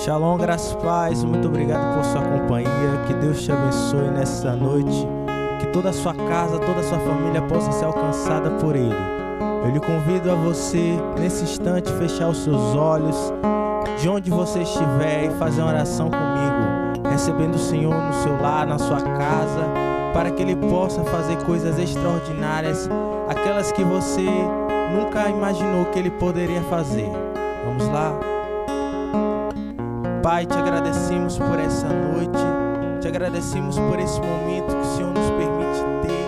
Shalom, graças e paz, muito obrigado por sua companhia, que Deus te abençoe nessa noite, que toda a sua casa, toda a sua família possa ser alcançada por Ele. Eu lhe convido a você, nesse instante, fechar os seus olhos, de onde você estiver, e fazer uma oração comigo, recebendo o Senhor no seu lar, na sua casa, para que Ele possa fazer coisas extraordinárias, aquelas que você nunca imaginou que Ele poderia fazer. Vamos lá? Pai, te agradecemos por essa noite, te agradecemos por esse momento que o Senhor nos permite ter,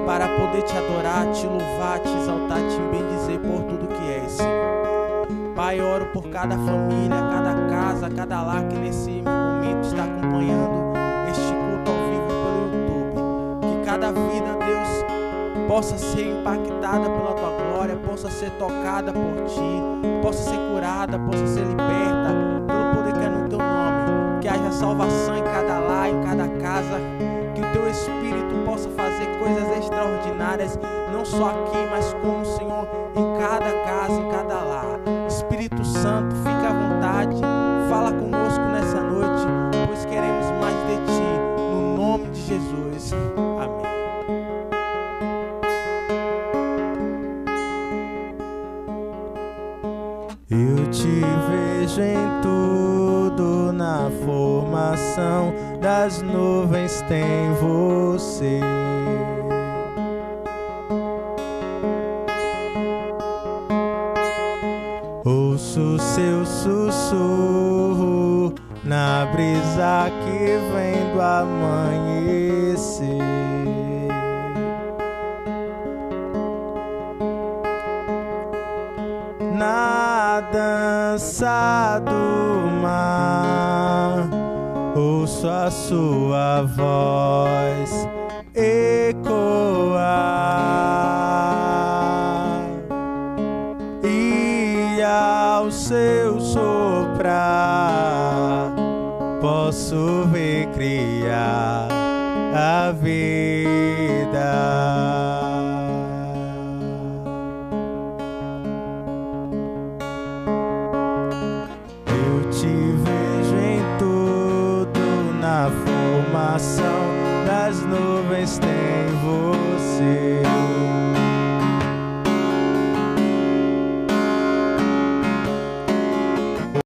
para poder te adorar, te louvar, te exaltar, te bendizer por tudo que és, Senhor. Pai, oro por cada família, cada casa, cada lar que nesse momento está acompanhando este culto ao vivo pelo YouTube. Que cada vida, Deus, possa ser impactada pela Tua glória, possa ser tocada por Ti, possa ser curada, possa ser liberta pelo poder que é no Teu nome. Que haja salvação em cada lar, em cada casa, que o Teu Espírito possa fazer coisas extraordinárias, não só aqui, mas como, Senhor, em cada casa, em cada lar. Espírito Santo, fica à vontade, fala conosco nessa noite, pois queremos mais de Ti, no nome de Jesus. Amém. Eu te vejo em tudo, na formação das nuvens tem você. Ouço seu sussurro na brisa que vem do amanhecer. Na dança do mar, ouço a sua voz ecoar, e ao seu soprar posso ver criar a vida. Das nuvens tem você.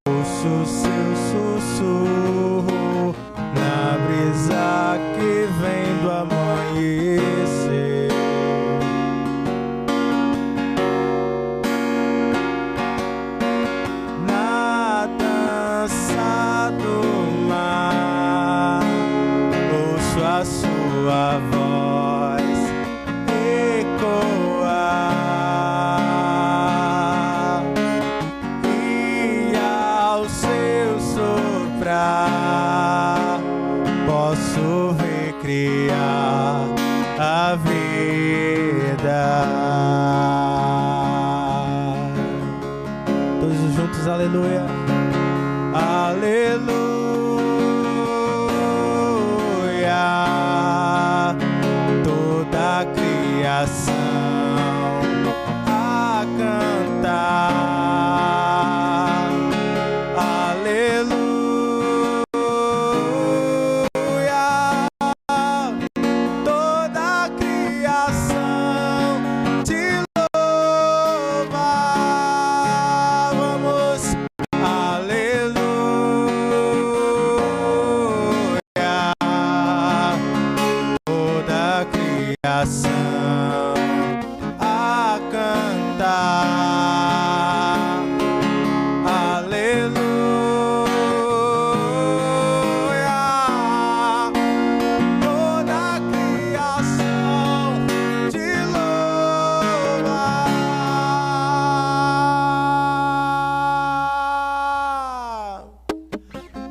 Ouço seu sussurro na brisa que vem do amanhecer. Na dança do mar, a sua voz ecoar, e ao seu soprar posso ver criar a vida. Todos juntos, aleluia, aleluia. Toda a criação a cantar, aleluia. Toda a criação te louva, vamos, aleluia. A cantar, aleluia. Toda a criação te louva.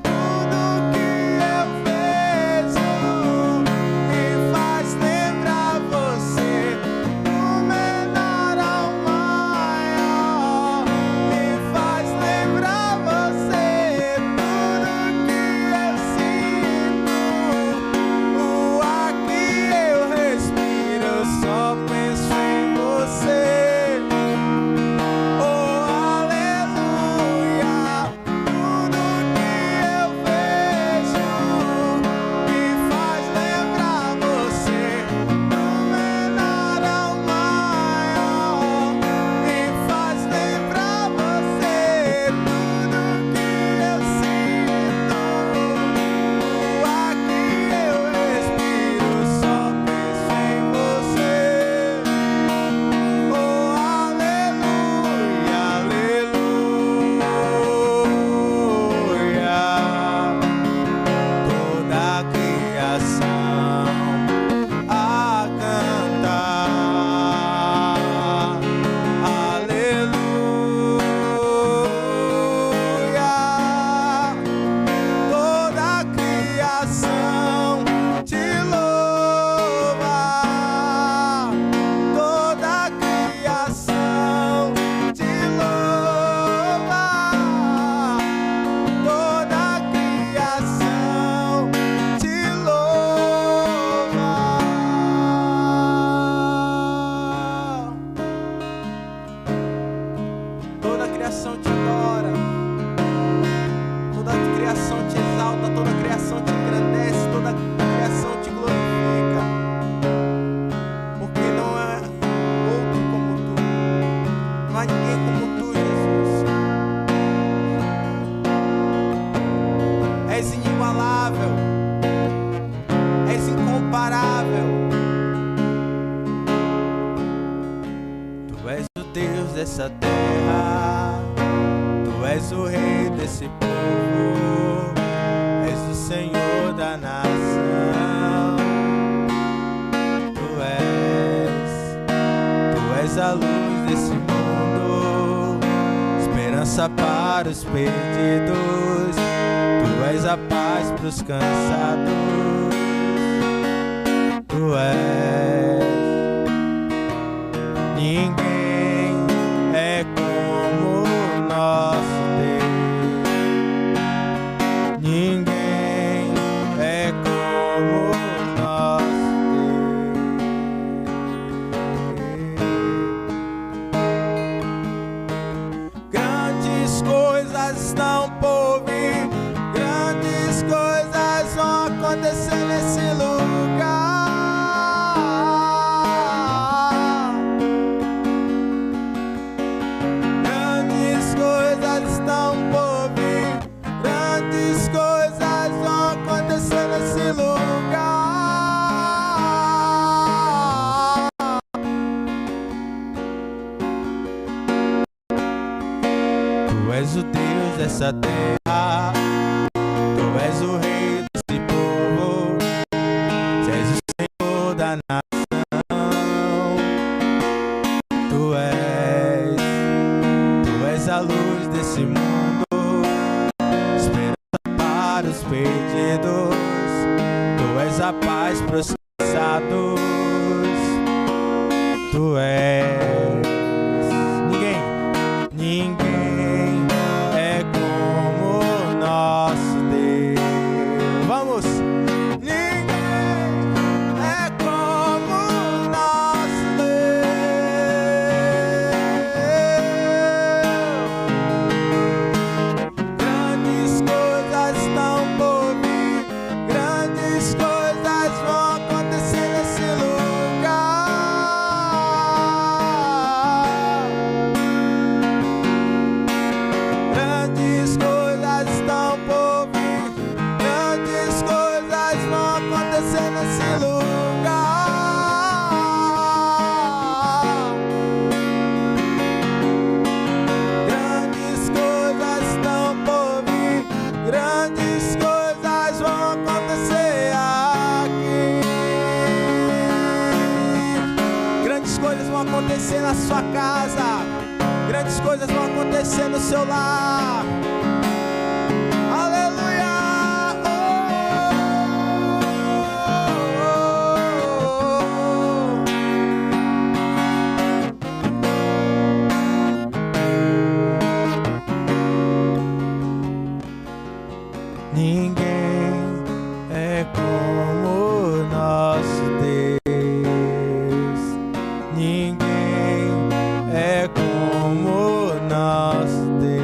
Tudo que eu vejo me faz lembrar você, do menor ao maior. dessa terra. Tu és o rei desse povo, és o Senhor da nação. Tu és a luz desse mundo, esperança para os perdidos. Tu és a paz para os cansados. Tu és. Ninguém é como o nosso Deus. Ninguém é como o nosso Deus. Grandes coisas estão por vir, grandes coisas vão acontecer nesse lugar. Grandes coisas estão por vir, grandes coisas vão acontecer nesse lugar. Tu és o Deus dessa terra, tu és o rei desse povo, tu és o Senhor da nação. Tu és a luz desse mundo, esperança para os perdidos. Tu és a paz para os cansados. Tu és. Ninguém é como o nosso Deus. Vamos! Ninguém é como o nosso Deus. Grandes coisas estão por vir, grandes coisas vão acontecer nesse lugar. Grandes coisas estão por vir, grandes coisas vão acontecer nesse lugar. Grandes coisas estão por vir, grandes coisas vão acontecer aqui. Grandes coisas vão acontecer na sua casa, grandes coisas vão acontecer no seu lar. Aleluia! Ninguém é como o nosso Deus. Ninguém é como o nosso Deus.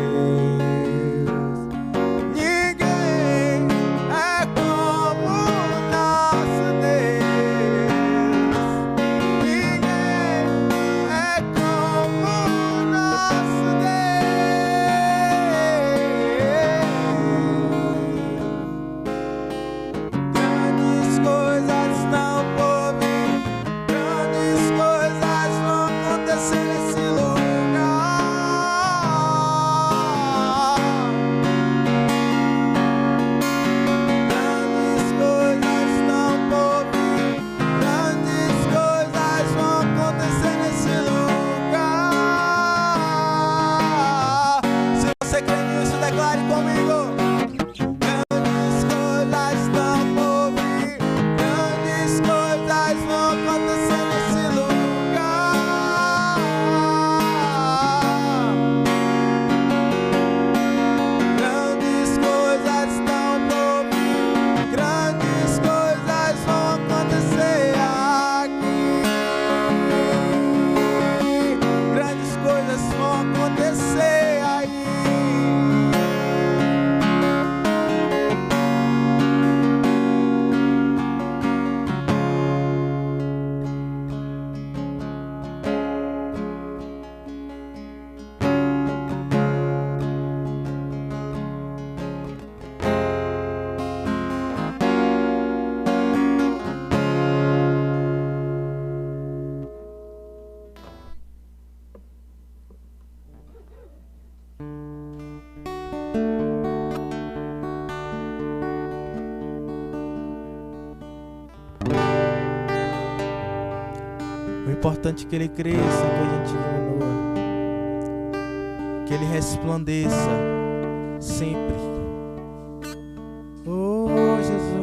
Ninguém é como o nosso Deus. Ninguém é como o nosso Deus. Grandes coisas estão por vir, grandes coisas vão importante que Ele cresça, que a gente diminua, que Ele resplandeça sempre. Oh, Jesus.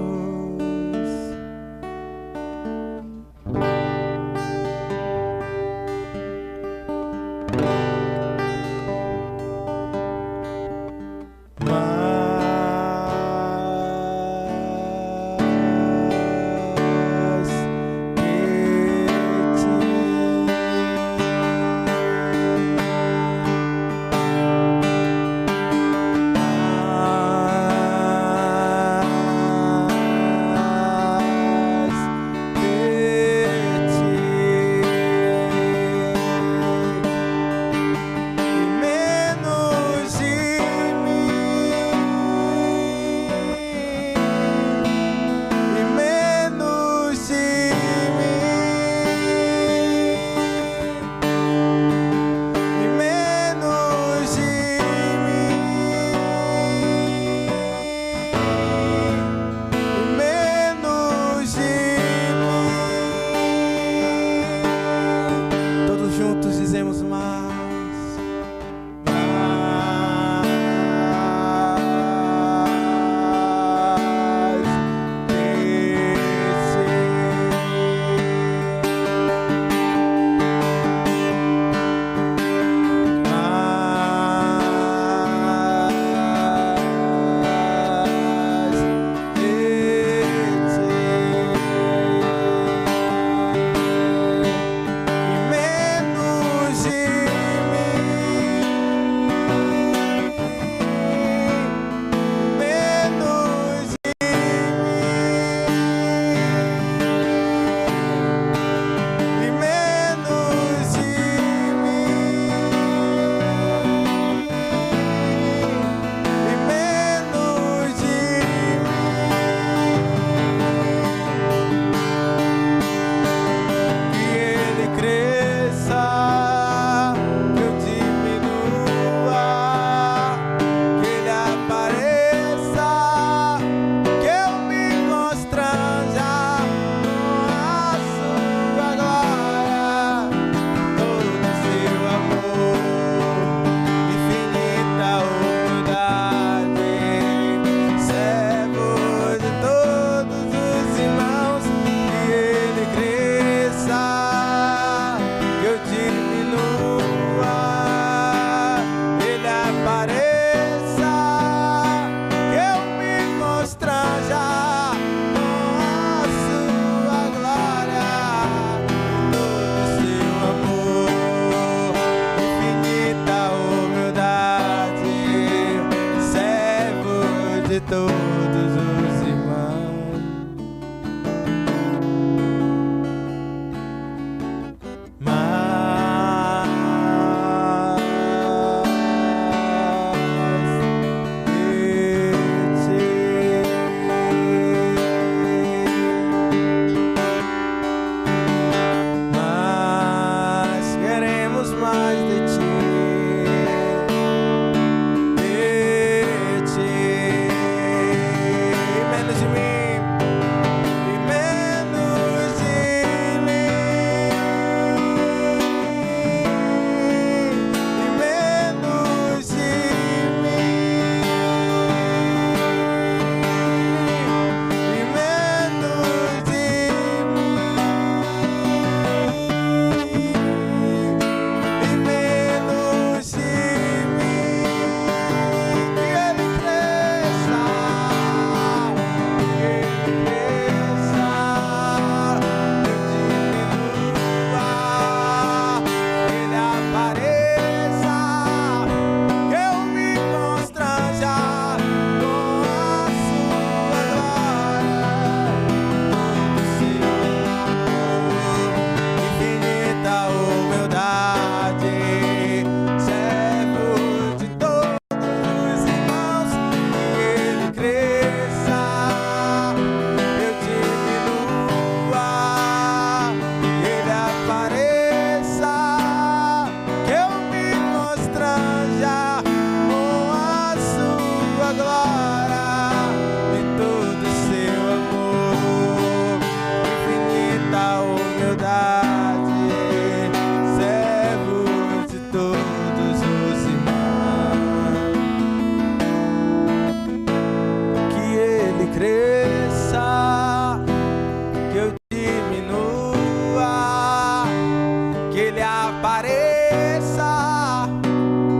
apareça,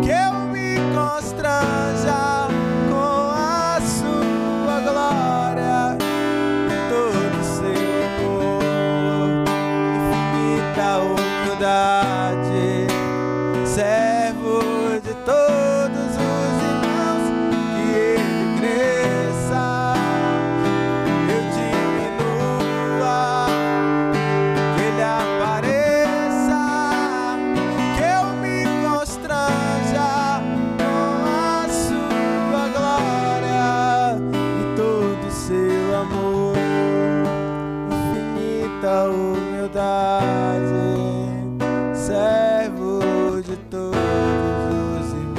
que eu me constranja com a sua glória e todo seu amor, infinita humildade, servo de todos os irmãos, que ele cresça, eu diminua, que ele apareça, que eu me constranja com a sua glória e todo seu amor, infinita humildade, servo de todos os irmãos.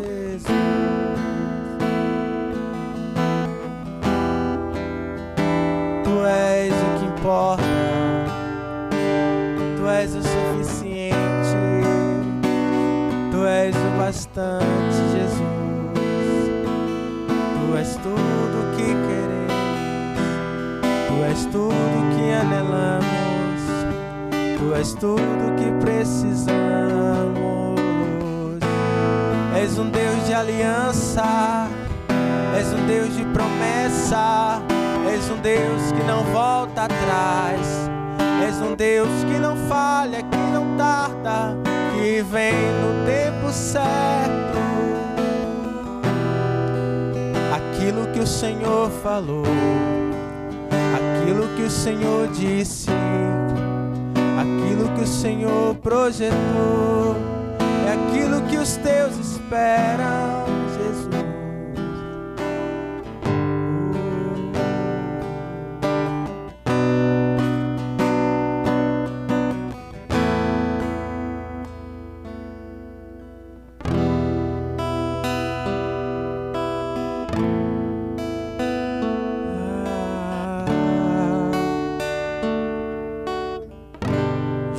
Jesus, tu és o que importa, tu és o suficiente, tu és o bastante, Jesus. Tu és tudo que queremos, tu és tudo que anelamos, tu és tudo que precisamos. És um Deus de aliança, és um Deus de promessa, és um Deus que não volta atrás, és um Deus que não falha, que não tarda, que vem no tempo certo. Aquilo que o Senhor falou, aquilo que o Senhor disse, aquilo que o Senhor projetou, é aquilo que os teus esperam, Jesus.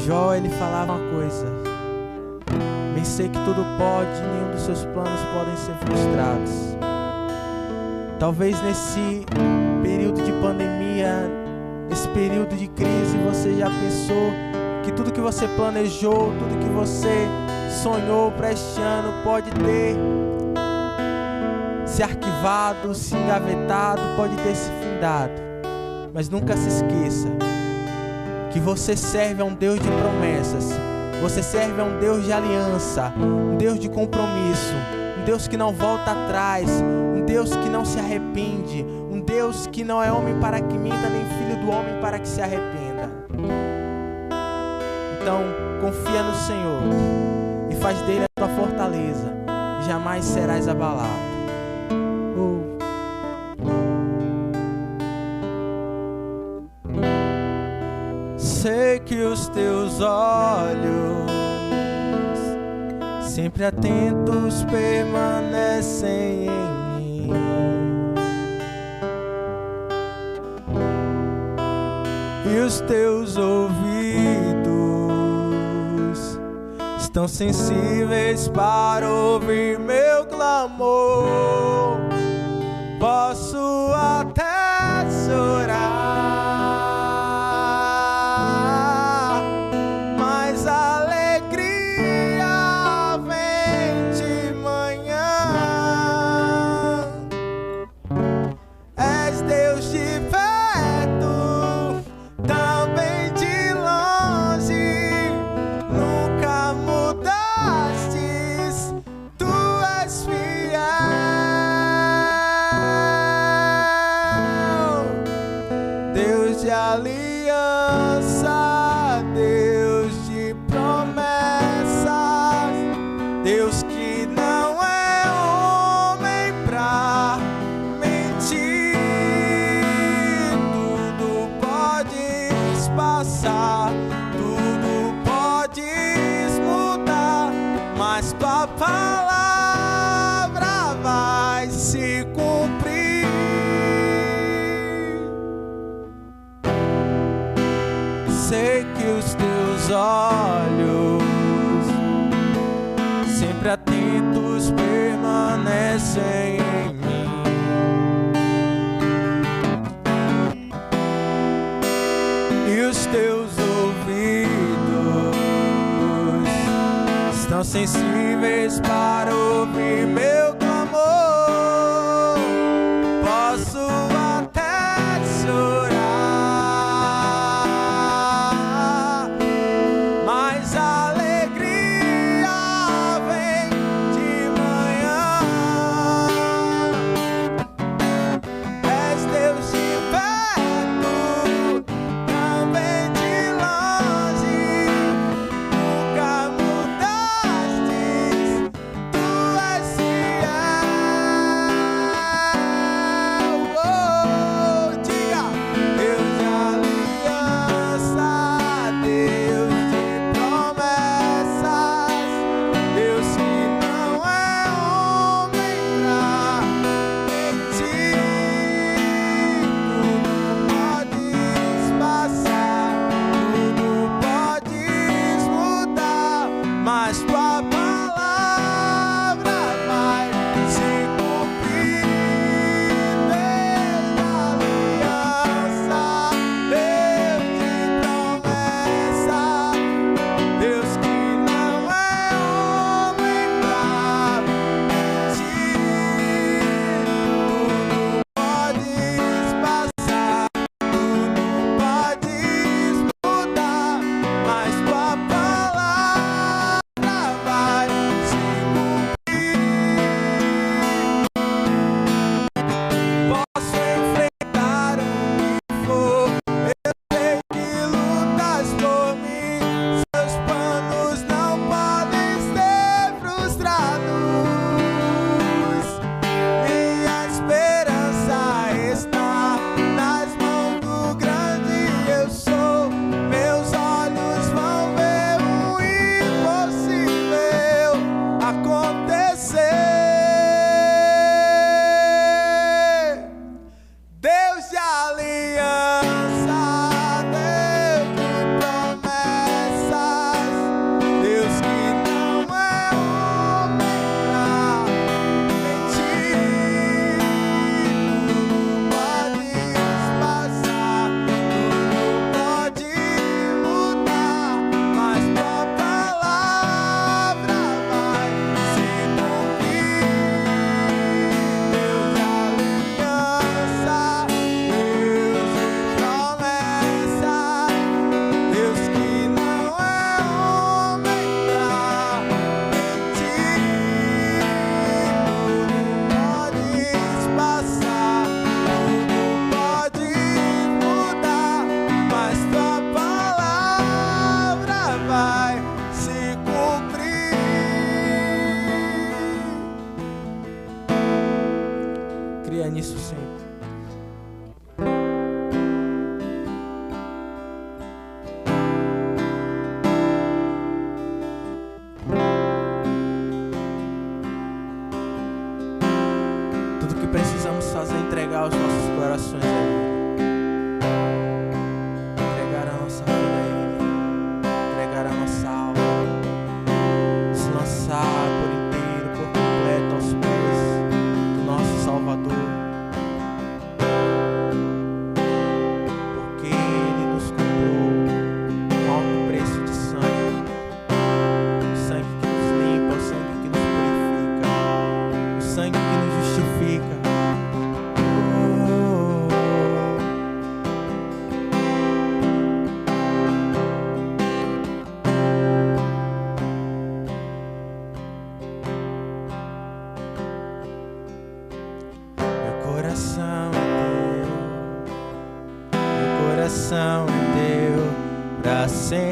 Jó, ele falava uma coisa: bem sei que tudo pode, nenhum dos seus planos podem ser frustrados. Talvez nesse período de pandemia, nesse período de crise, você já pensou que tudo que você planejou, tudo que você sonhou para este ano pode ter se arquivado, se engavetado, pode ter se findado. Mas nunca se esqueça que você serve a um Deus de promessas, você serve a um Deus de aliança, um Deus de compromisso, um Deus que não volta atrás, um Deus que não se arrepende, um Deus que não é homem para que minta, nem filho do homem para que se arrependa. Então, confia no Senhor e faz dele a tua fortaleza, e jamais serás abalado. Sei que os teus olhos, sempre atentos, permanecem em mim. E os teus ouvidos estão sensíveis para ouvir meu clamor. Posso até chorar, mas a alegria vem de manhã. És Deus de perto, também de longe, nunca mudastes, tu és fiel. olhos, sempre atentos, permanecem em mim. E os teus ouvidos estão sensíveis para ouvir meu clamor. Posso até chorar, mas a alegria vem de manhã. És Deus de perto, também de longe, nunca mudastes, tu és fiel. Oh, diga, Deus de aliança, Deus de promessas, Deus que não é homem pra mentir. Tudo podes passar, tudo podes mudar, mas tua palavra vai se cumprir. Deus de aliança, Deus de promessa, Deus que não é homem pra mentir. Tudo podes passar, tudo podes mudar, mas tua palavra vai se cumprir. Posso enfrentar o que for, eu sei que lutas por mim. Seus planos não podem ser frustrados. Minha esperança está nas mãos do grande eu sou. Meus olhos vão ver o impossível acontecer. Deus de aliança, Deus de promessas, Deus que não é homem pra mentir. Tudo podes passar, tudo pode mudar, mas tua palavra vai se cumprir. Deus de aliança, Deus de promessa, Deus que não é homem pra mentir. Tudo podes passar, tudo pode mudar, mas tua palavra vai se cumprir. Cria nisso sempre. Tudo que precisamos fazer é entregar os nossos corações a Ele, entregar a nossa vida a Ele, entregar a nossa alma, se lançar por inteiro, por completo aos pés do nosso Salvador, porque Ele nos comprou um alto preço de sangue, o sangue que nos limpa, o sangue que nos purifica, o sangue que nos justifica. Meu coração é teu pra sempre,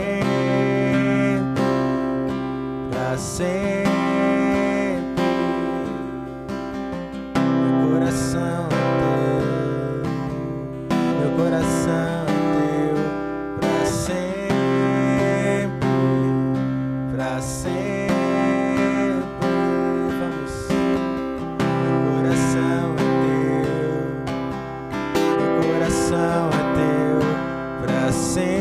pra sempre. Meu coração é teu pra sempre, pra sempre. Vamos. Meu coração é teu pra sempre.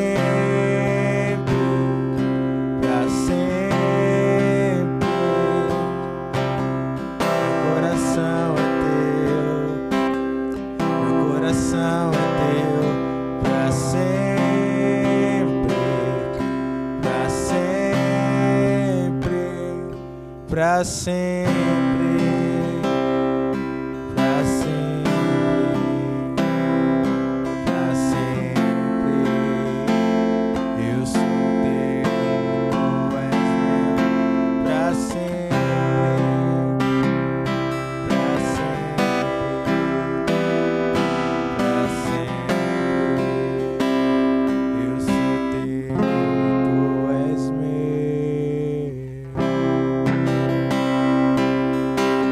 pra sempre, pra sempre, pra sempre. Eu sou teu, tu és meu, pra sempre, pra sempre, pra sempre. Eu sou teu, tu és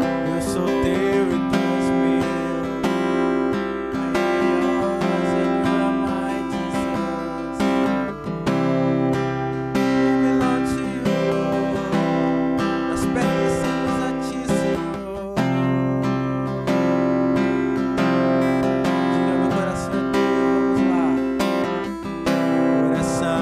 meu. Eu sou teu e tu és meu. Yours and you are mine, Jesus. We belong to you, Lord. Nós pertencemos a ti, Senhor. Diga, meu coração é teu, vamos lá. Meu coração é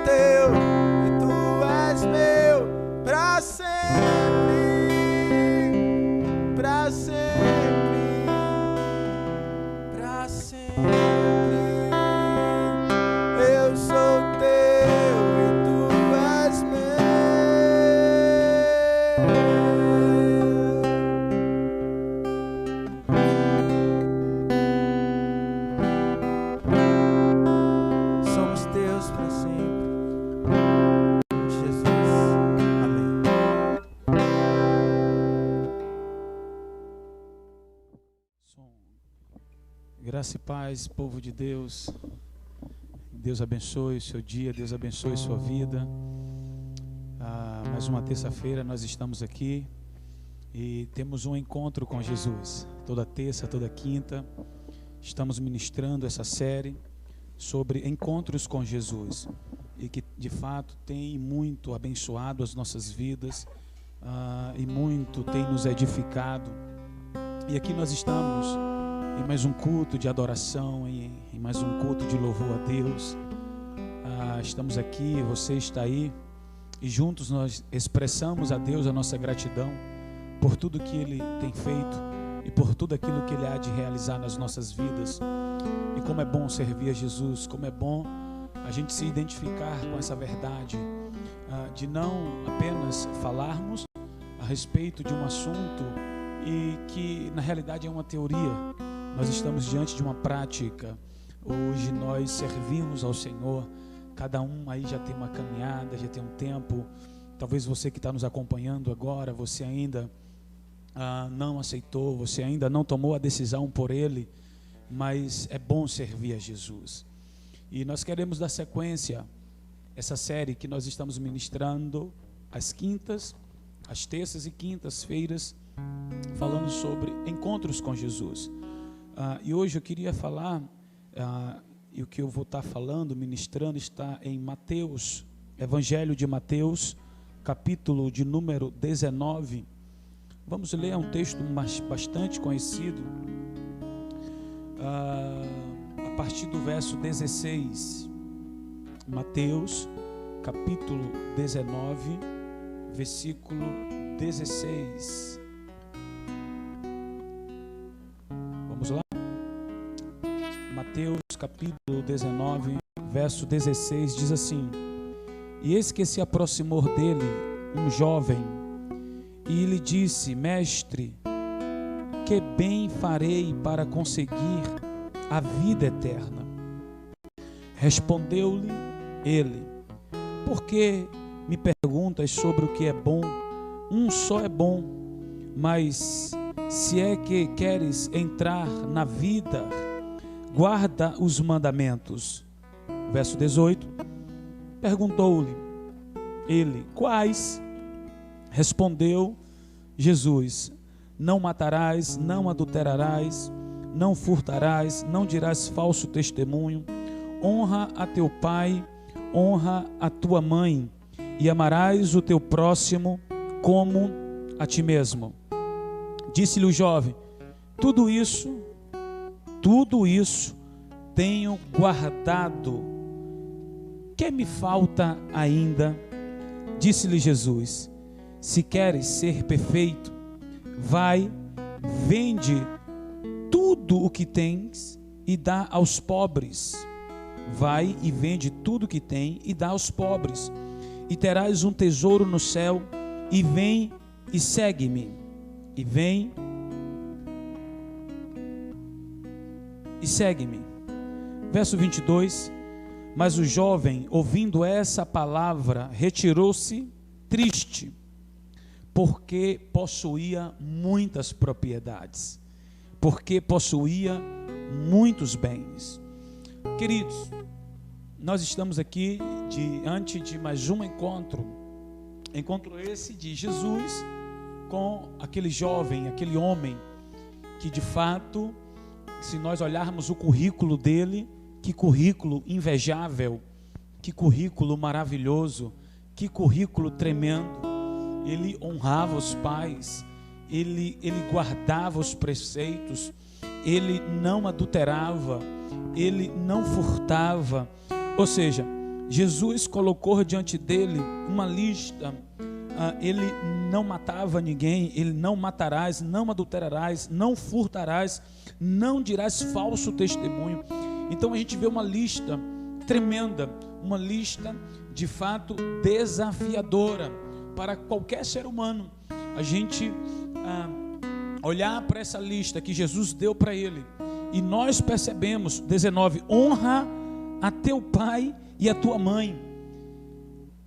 teu, meu coração é teu, pra sempre, pra sempre. Coração é Graça e paz, povo de Deus. Deus abençoe o seu dia, Deus abençoe a sua vida. Mais uma terça-feira nós estamos aqui e temos um encontro com Jesus. Toda terça, toda quinta, estamos ministrando essa série sobre encontros com Jesus e que de fato tem muito abençoado as nossas vidas e muito tem nos edificado. E aqui nós estamos em mais um culto de adoração, em mais um culto de louvor a Deus. Estamos aqui, você está aí, e juntos nós expressamos a Deus a nossa gratidão por tudo que Ele tem feito e por tudo aquilo que Ele há de realizar nas nossas vidas. E como é bom servir a Jesus, como é bom a gente se identificar com essa verdade, de não apenas falarmos a respeito de um assunto e que na realidade é uma teoria. Nós estamos diante de uma prática. Hoje nós servimos ao Senhor, cada um aí já tem uma caminhada, já tem um tempo. Talvez você que está nos acompanhando agora, você ainda não aceitou, você ainda não tomou a decisão por Ele, mas é bom servir a Jesus. E nós queremos dar sequência a essa série que nós estamos ministrando às quintas, às terças e quintas-feiras, falando sobre encontros com Jesus. E hoje eu queria falar, e o que eu vou estar falando, ministrando, está em Mateus, Evangelho de Mateus, capítulo de número 19. Vamos ler um texto bastante conhecido, a partir do verso 16. Mateus, capítulo 19, versículo 16. Vamos lá? Mateus, capítulo 19, verso 16, diz assim: E eis que se aproximou dele um jovem, e lhe disse: Mestre, que bem farei para conseguir a vida eterna? Respondeu-lhe ele: Por que me perguntas sobre o que é bom? Um só é bom, mas se é que queres entrar na vida, guarda os mandamentos. Verso 18. Perguntou-lhe ele: Quais? Respondeu Jesus: Não matarás, não adulterarás, não furtarás, não dirás falso testemunho, honra a teu pai, honra a tua mãe, e amarás o teu próximo como a ti mesmo. Disse-lhe o jovem: Tudo isso tenho guardado. Que me falta ainda? Disse-lhe Jesus: Se queres ser perfeito, vai, vende tudo o que tens e dá aos pobres. Vai e vende tudo o que tem e dá aos pobres, e terás um tesouro no céu. E vem e segue-me. E vem e segue-me. Verso 22. Mas o jovem, ouvindo essa palavra, retirou-se triste, porque possuía muitas propriedades, porque possuía muitos bens. Queridos, nós estamos aqui diante de mais um encontro esse de Jesus com aquele jovem, aquele homem, que de fato, se nós olharmos o currículo dele, que currículo invejável, que currículo maravilhoso, que currículo tremendo. Ele honrava os pais, ele guardava os preceitos, ele não adulterava, ele não furtava. Ou seja, Jesus colocou diante dele uma lista. Ele não matava ninguém, ele não matarás, não adulterarás, não furtarás, não dirás falso testemunho. Então a gente vê uma lista tremenda, uma lista de fato desafiadora para qualquer ser humano. A gente olhar para essa lista que Jesus deu para ele, e nós percebemos, 19, honra a teu pai e a tua mãe.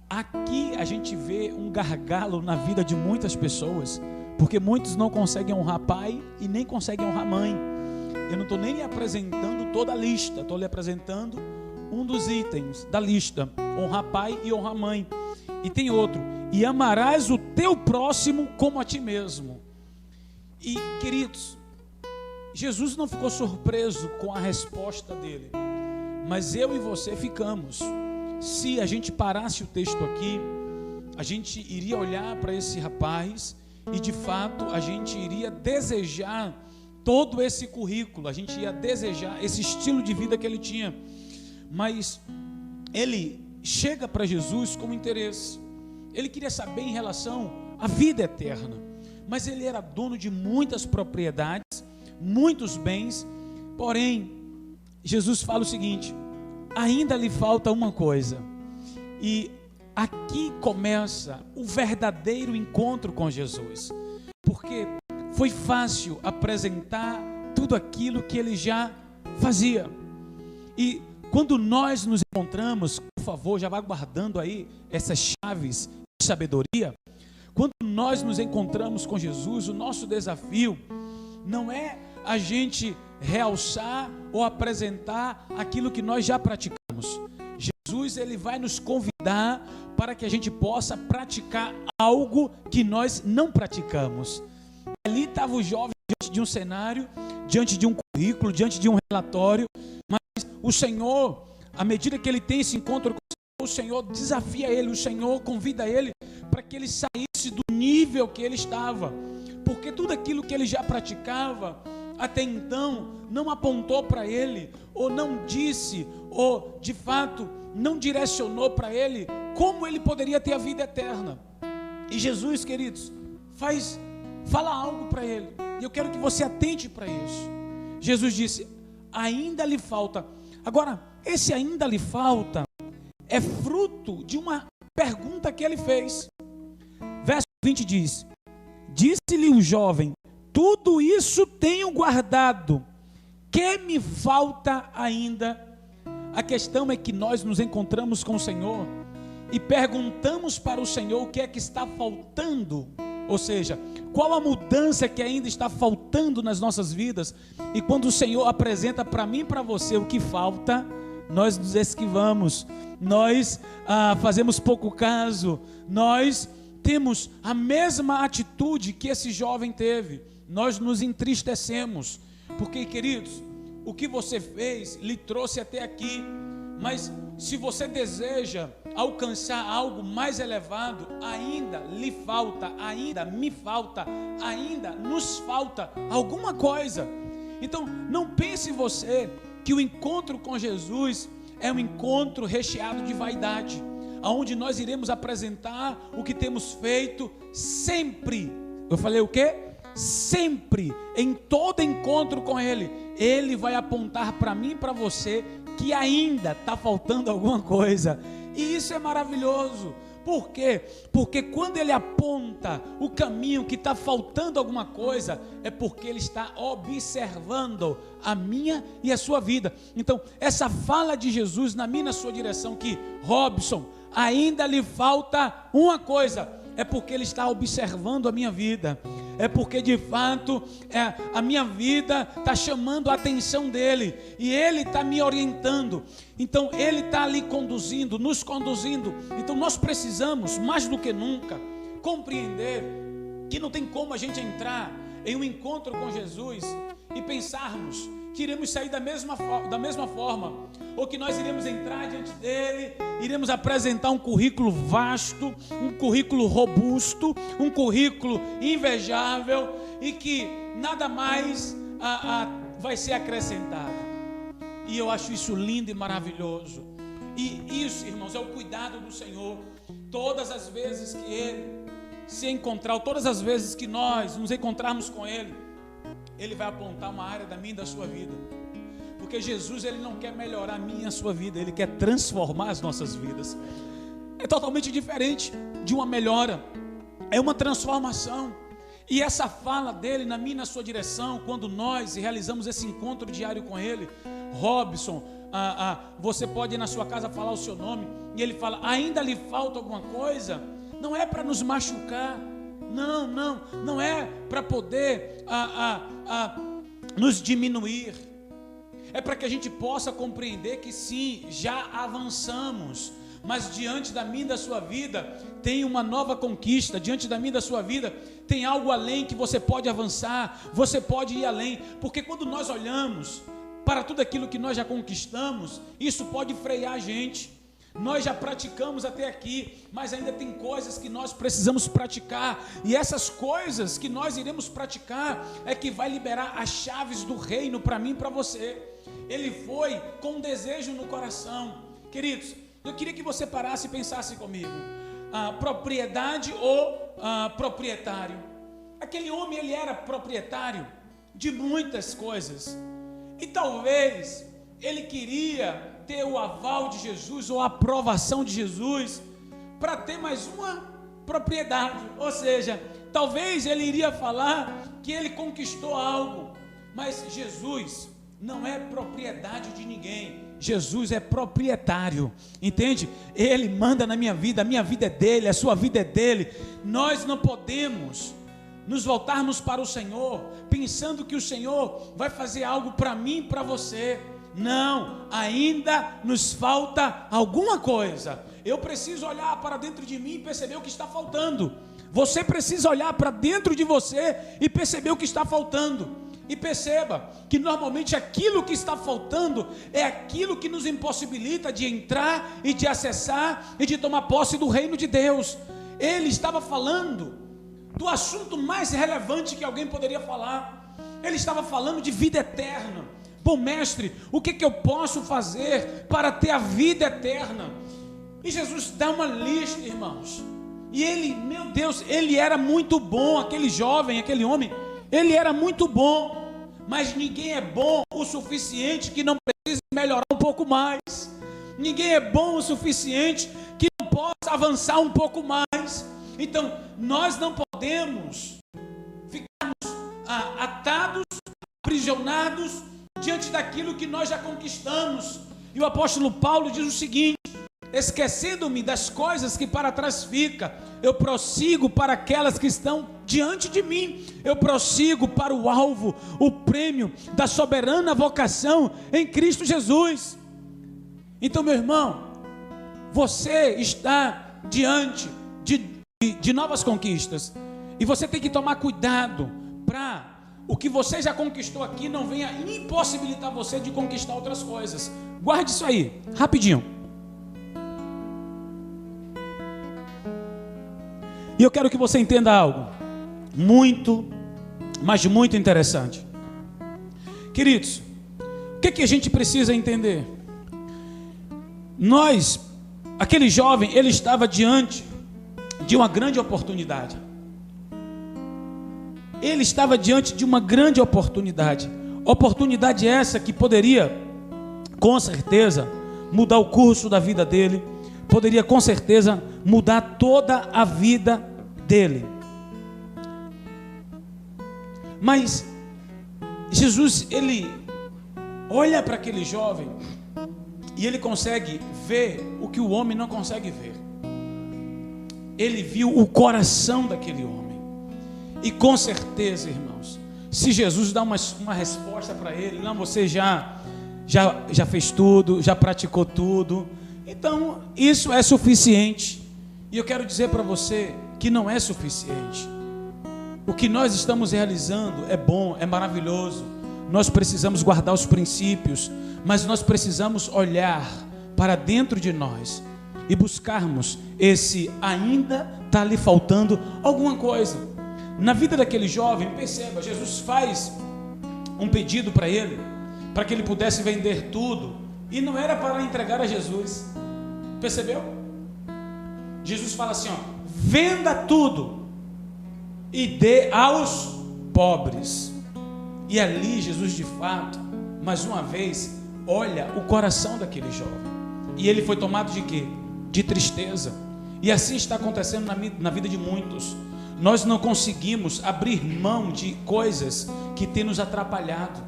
Aqui a gente vê um gargalo na vida de muitas pessoas, porque muitos não conseguem honrar pai e nem conseguem honrar mãe. Eu não estou nem lhe apresentando toda a lista, estou lhe apresentando um dos itens da lista: honrar pai e honrar mãe. E tem outro: e amarás o teu próximo como a ti mesmo. E queridos, Jesus não ficou surpreso com a resposta dele, mas eu e você ficamos. Se a gente parasse o texto aqui, a gente iria olhar para esse rapaz e de fato a gente iria desejar todo esse currículo, a gente ia desejar esse estilo de vida que ele tinha. Mas ele chega para Jesus com interesse. Ele queria saber em relação à vida eterna, mas ele era dono de muitas propriedades, muitos bens. Porém, Jesus fala o seguinte: ainda lhe falta uma coisa. E aqui começa o verdadeiro encontro com Jesus, porque foi fácil apresentar tudo aquilo que ele já fazia. E quando nós nos encontramos, por favor, já vá guardando aí essas chaves de sabedoria. Quando nós nos encontramos com Jesus, o nosso desafio não é a gente realçar ou apresentar aquilo que nós já praticamos. Jesus, ele vai nos convidar para que a gente possa praticar algo que nós não praticamos. Ali estava o jovem diante de um cenário, diante de um currículo, diante de um relatório, mas o Senhor, à medida que ele tem esse encontro com o Senhor, desafia ele, o Senhor convida ele para que ele saísse do nível que ele estava, porque tudo aquilo que ele já praticava até então não apontou para ele, ou não disse, ou de fato não direcionou para ele como ele poderia ter a vida eterna. E Jesus, queridos, fala algo para ele, e eu quero que você atente para isso. Jesus disse: ainda lhe falta. Agora, esse ainda lhe falta é fruto de uma pergunta que ele fez. Verso 20 diz: disse-lhe o jovem: tudo isso tenho guardado, que me falta ainda? A questão é que nós nos encontramos com o Senhor e perguntamos para o Senhor o que é que está faltando, ou seja, qual a mudança que ainda está faltando nas nossas vidas. E quando o Senhor apresenta para mim e para você o que falta, nós nos esquivamos, nós fazemos pouco caso, nós temos a mesma atitude que esse jovem teve, nós nos entristecemos, porque, queridos, o que você fez lhe trouxe até aqui, mas se você deseja alcançar algo mais elevado, ainda lhe falta, ainda me falta, ainda nos falta alguma coisa. Então não pense você que o encontro com Jesus é um encontro recheado de vaidade, onde nós iremos apresentar o que temos feito sempre. Eu falei o quê? Sempre, em todo encontro com Ele, Ele vai apontar para mim e para você que ainda está faltando alguma coisa. E isso é maravilhoso. Por quê? Porque quando Ele aponta o caminho que está faltando alguma coisa, é porque Ele está observando a minha e a sua vida. Então, essa fala de Jesus na minha e na sua direção, que Robson, ainda lhe falta uma coisa, é porque Ele está observando a minha vida, é porque de fato a minha vida está chamando a atenção dEle, e Ele está me orientando, então Ele está ali conduzindo, nos conduzindo. Então nós precisamos, mais do que nunca, compreender que não tem como a gente entrar em um encontro com Jesus e pensarmos que iremos sair da mesma forma, ou que nós iremos entrar diante dele, iremos apresentar um currículo vasto, um currículo robusto, um currículo invejável, e que nada mais vai ser acrescentado. E eu acho isso lindo e maravilhoso. E isso, irmãos, é o cuidado do Senhor. Todas as vezes que Ele se encontrar, todas as vezes que nós nos encontrarmos com Ele, Ele vai apontar uma área da minha e da sua vida. Porque Jesus, Ele não quer melhorar a minha e a sua vida, Ele quer transformar as nossas vidas. É totalmente diferente de uma melhora, é uma transformação. E essa fala dele na minha e na sua direção, quando nós realizamos esse encontro diário com Ele, Robson, você pode ir na sua casa falar o seu nome, e ele fala: ainda lhe falta alguma coisa. Não é para nos machucar, não é para poder nos diminuir, é para que a gente possa compreender que sim, já avançamos, mas diante da minha e da sua vida tem uma nova conquista, diante da minha e da sua vida tem algo além que você pode avançar, você pode ir além, porque quando nós olhamos para tudo aquilo que nós já conquistamos, isso pode frear a gente. Nós já praticamos até aqui, mas ainda tem coisas que nós precisamos praticar, e essas coisas que nós iremos praticar é que vai liberar as chaves do reino para mim e para você. Ele foi com um desejo no coração. Queridos, eu queria que você parasse e pensasse comigo: propriedade ou proprietário? Aquele homem, ele era proprietário de muitas coisas, e talvez ele queria ter o aval de Jesus ou a aprovação de Jesus para ter mais uma propriedade. Ou seja, talvez ele iria falar que ele conquistou algo, mas Jesus não é propriedade de ninguém. Jesus é proprietário, entende? Ele manda na minha vida, a minha vida é dele, a sua vida é dele. Nós não podemos nos voltarmos para o Senhor pensando que o Senhor vai fazer algo para mim e para você. Não, ainda nos falta alguma coisa. Eu preciso olhar para dentro de mim e perceber o que está faltando. Você precisa olhar para dentro de você e perceber o que está faltando. E perceba que normalmente aquilo que está faltando é aquilo que nos impossibilita de entrar e de acessar e de tomar posse do reino de Deus. Ele estava falando do assunto mais relevante que alguém poderia falar. Ele estava falando de vida eterna. Bom, mestre, o que eu posso fazer para ter a vida eterna? E Jesus dá uma lista, irmãos. E ele, meu Deus, ele era muito bom, aquele jovem, aquele homem, ele era muito bom. Mas ninguém é bom o suficiente que não precise melhorar um pouco mais. Ninguém é bom o suficiente que não possa avançar um pouco mais. Então, nós não podemos ficarmos atados, aprisionados diante daquilo que nós já conquistamos. E o apóstolo Paulo diz o seguinte: esquecendo-me das coisas que para trás fica, eu prossigo para aquelas que estão diante de mim. Eu prossigo para o alvo, o prêmio da soberana vocação em Cristo Jesus. Então, meu irmão, você está diante de novas conquistas, e você tem que tomar cuidado para o que você já conquistou aqui não venha impossibilitar você de conquistar outras coisas. Guarde isso aí, rapidinho. E eu quero que você entenda algo muito, mas muito interessante. Queridos, o que a gente precisa entender? Aquele jovem, ele estava diante de uma grande oportunidade. Ele estava diante de uma grande oportunidade. Oportunidade essa que poderia, com certeza, mudar o curso da vida dele. Poderia, com certeza, mudar toda a vida dele. Mas Jesus, ele olha para aquele jovem e ele consegue ver o que o homem não consegue ver. Ele viu o coração daquele homem. E com certeza, irmãos, se Jesus dá uma resposta para ele: não, você já fez tudo, já praticou tudo, então isso é suficiente. E eu quero dizer para você que não é suficiente. O que nós estamos realizando é bom, é maravilhoso. Nós precisamos guardar os princípios, mas nós precisamos olhar para dentro de nós e buscarmos esse ainda está lhe faltando alguma coisa. Na vida daquele jovem, perceba, Jesus faz um pedido para ele, para que ele pudesse vender tudo, e não era para entregar a Jesus. Percebeu? Jesus fala assim, venda tudo e dê aos pobres. E ali Jesus, de fato, mais uma vez, olha o coração daquele jovem. E ele foi tomado de quê? De tristeza. E assim está acontecendo na vida de muitos. Nós não conseguimos abrir mão de coisas que têm nos atrapalhado.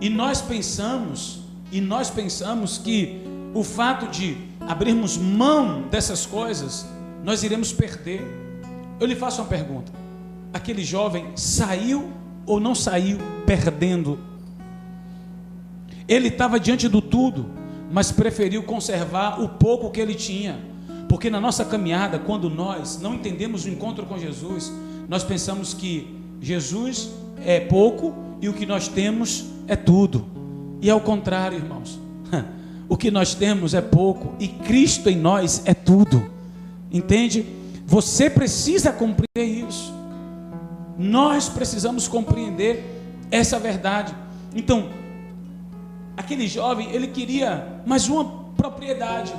E nós pensamos que o fato de abrirmos mão dessas coisas, nós iremos perder. Eu lhe faço uma pergunta: aquele jovem saiu ou não saiu perdendo? Ele estava diante do tudo, mas preferiu conservar o pouco que ele tinha. Porque na nossa caminhada, quando nós não entendemos o encontro com Jesus, nós pensamos que Jesus é pouco e o que nós temos é tudo. E é o contrário, irmãos. O que nós temos é pouco e Cristo em nós é tudo. Entende? Você precisa compreender isso. Nós precisamos compreender essa verdade. Então, aquele jovem, ele queria mais uma propriedade.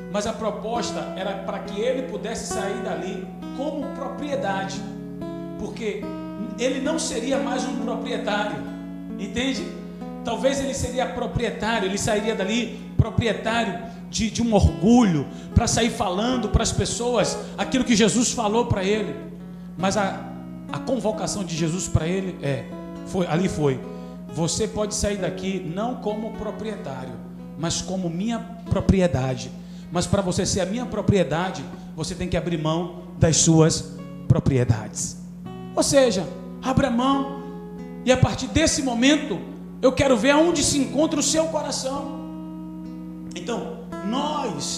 Mas a proposta era para que ele pudesse sair dali como propriedade, porque ele não seria mais um proprietário, entende? Talvez ele seria proprietário, ele sairia dali proprietário de um orgulho, para sair falando para as pessoas aquilo que Jesus falou para ele. Mas a convocação de Jesus para ele foi: você pode sair daqui não como proprietário, mas como minha propriedade. Mas para você ser a minha propriedade, você tem que abrir mão das suas propriedades. Ou seja, abra mão. E a partir desse momento, eu quero ver aonde se encontra o seu coração. Então,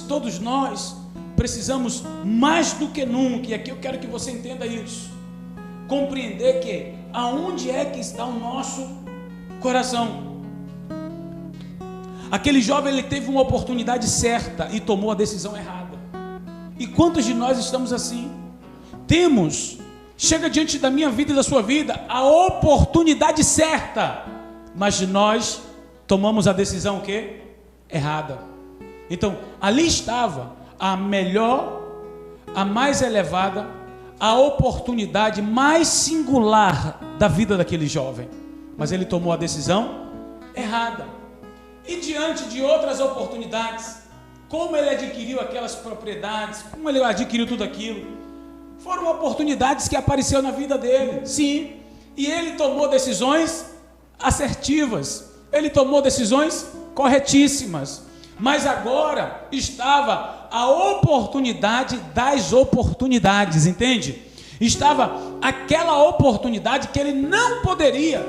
todos nós, precisamos mais do que nunca, e aqui eu quero que você entenda isso, compreender que aonde é que está o nosso coração. Aquele jovem, ele teve uma oportunidade certa e tomou a decisão errada. E quantos de nós estamos assim? Chega diante da minha vida e da sua vida a oportunidade certa, mas nós tomamos a decisão o quê? Errada. Então, ali estava a melhor, a mais elevada, a oportunidade mais singular da vida daquele jovem, mas ele tomou a decisão errada. E diante de outras oportunidades, como ele adquiriu aquelas propriedades, como ele adquiriu tudo aquilo, foram oportunidades que apareceram na vida dele, sim, e ele tomou decisões assertivas, ele tomou decisões corretíssimas, mas agora estava a oportunidade das oportunidades, entende? Estava aquela oportunidade que ele não poderia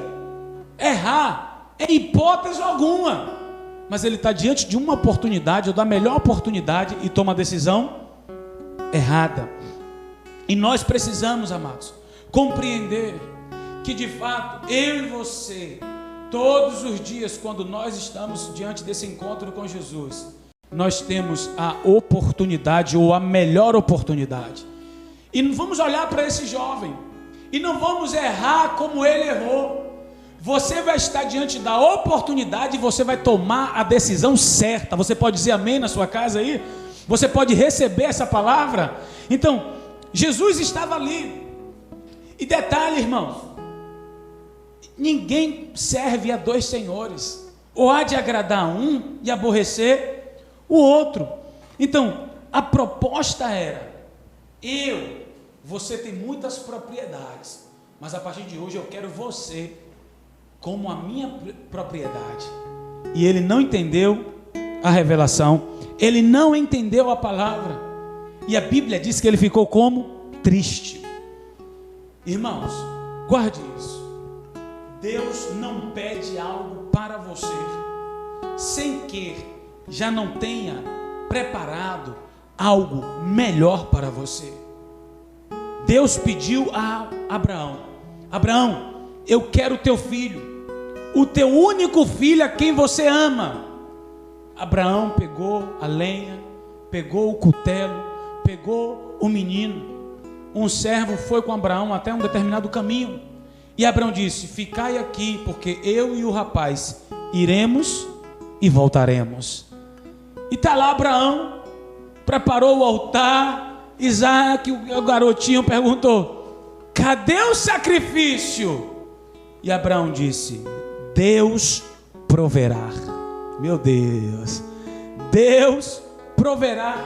errar em hipótese alguma, mas ele está diante de uma oportunidade, ou da melhor oportunidade, e toma a decisão errada. E nós precisamos, amados, compreender que de fato, eu e você, todos os dias, quando nós estamos diante desse encontro com Jesus, nós temos a oportunidade, ou a melhor oportunidade. E não vamos olhar para esse jovem e não vamos errar como ele errou. Você vai estar diante da oportunidade e você vai tomar a decisão certa. Você pode dizer amém na sua casa aí? Você pode receber essa palavra? Então, Jesus estava ali. E detalhe, irmãos, ninguém serve a dois senhores. Ou há de agradar um e aborrecer o outro. Então, a proposta era: você tem muitas propriedades, mas a partir de hoje eu quero você como a minha propriedade. E ele não entendeu a revelação, ele não entendeu a palavra, e a Bíblia diz que ele ficou como? Triste. Irmãos, guarde isso. Deus não pede algo para você sem que já não tenha preparado algo melhor para você. Deus pediu a Abraão: Abraão, eu quero o teu filho, o teu único filho a quem você ama. Abraão pegou a lenha, pegou o cutelo, pegou o menino. Um servo foi com Abraão até um determinado caminho, e Abraão disse: ficai aqui, porque eu e o rapaz iremos e voltaremos. E está lá Abraão, preparou o altar. Isaac, o garotinho, perguntou: cadê o sacrifício? E Abraão disse: Deus proverá. Meu Deus, Deus proverá.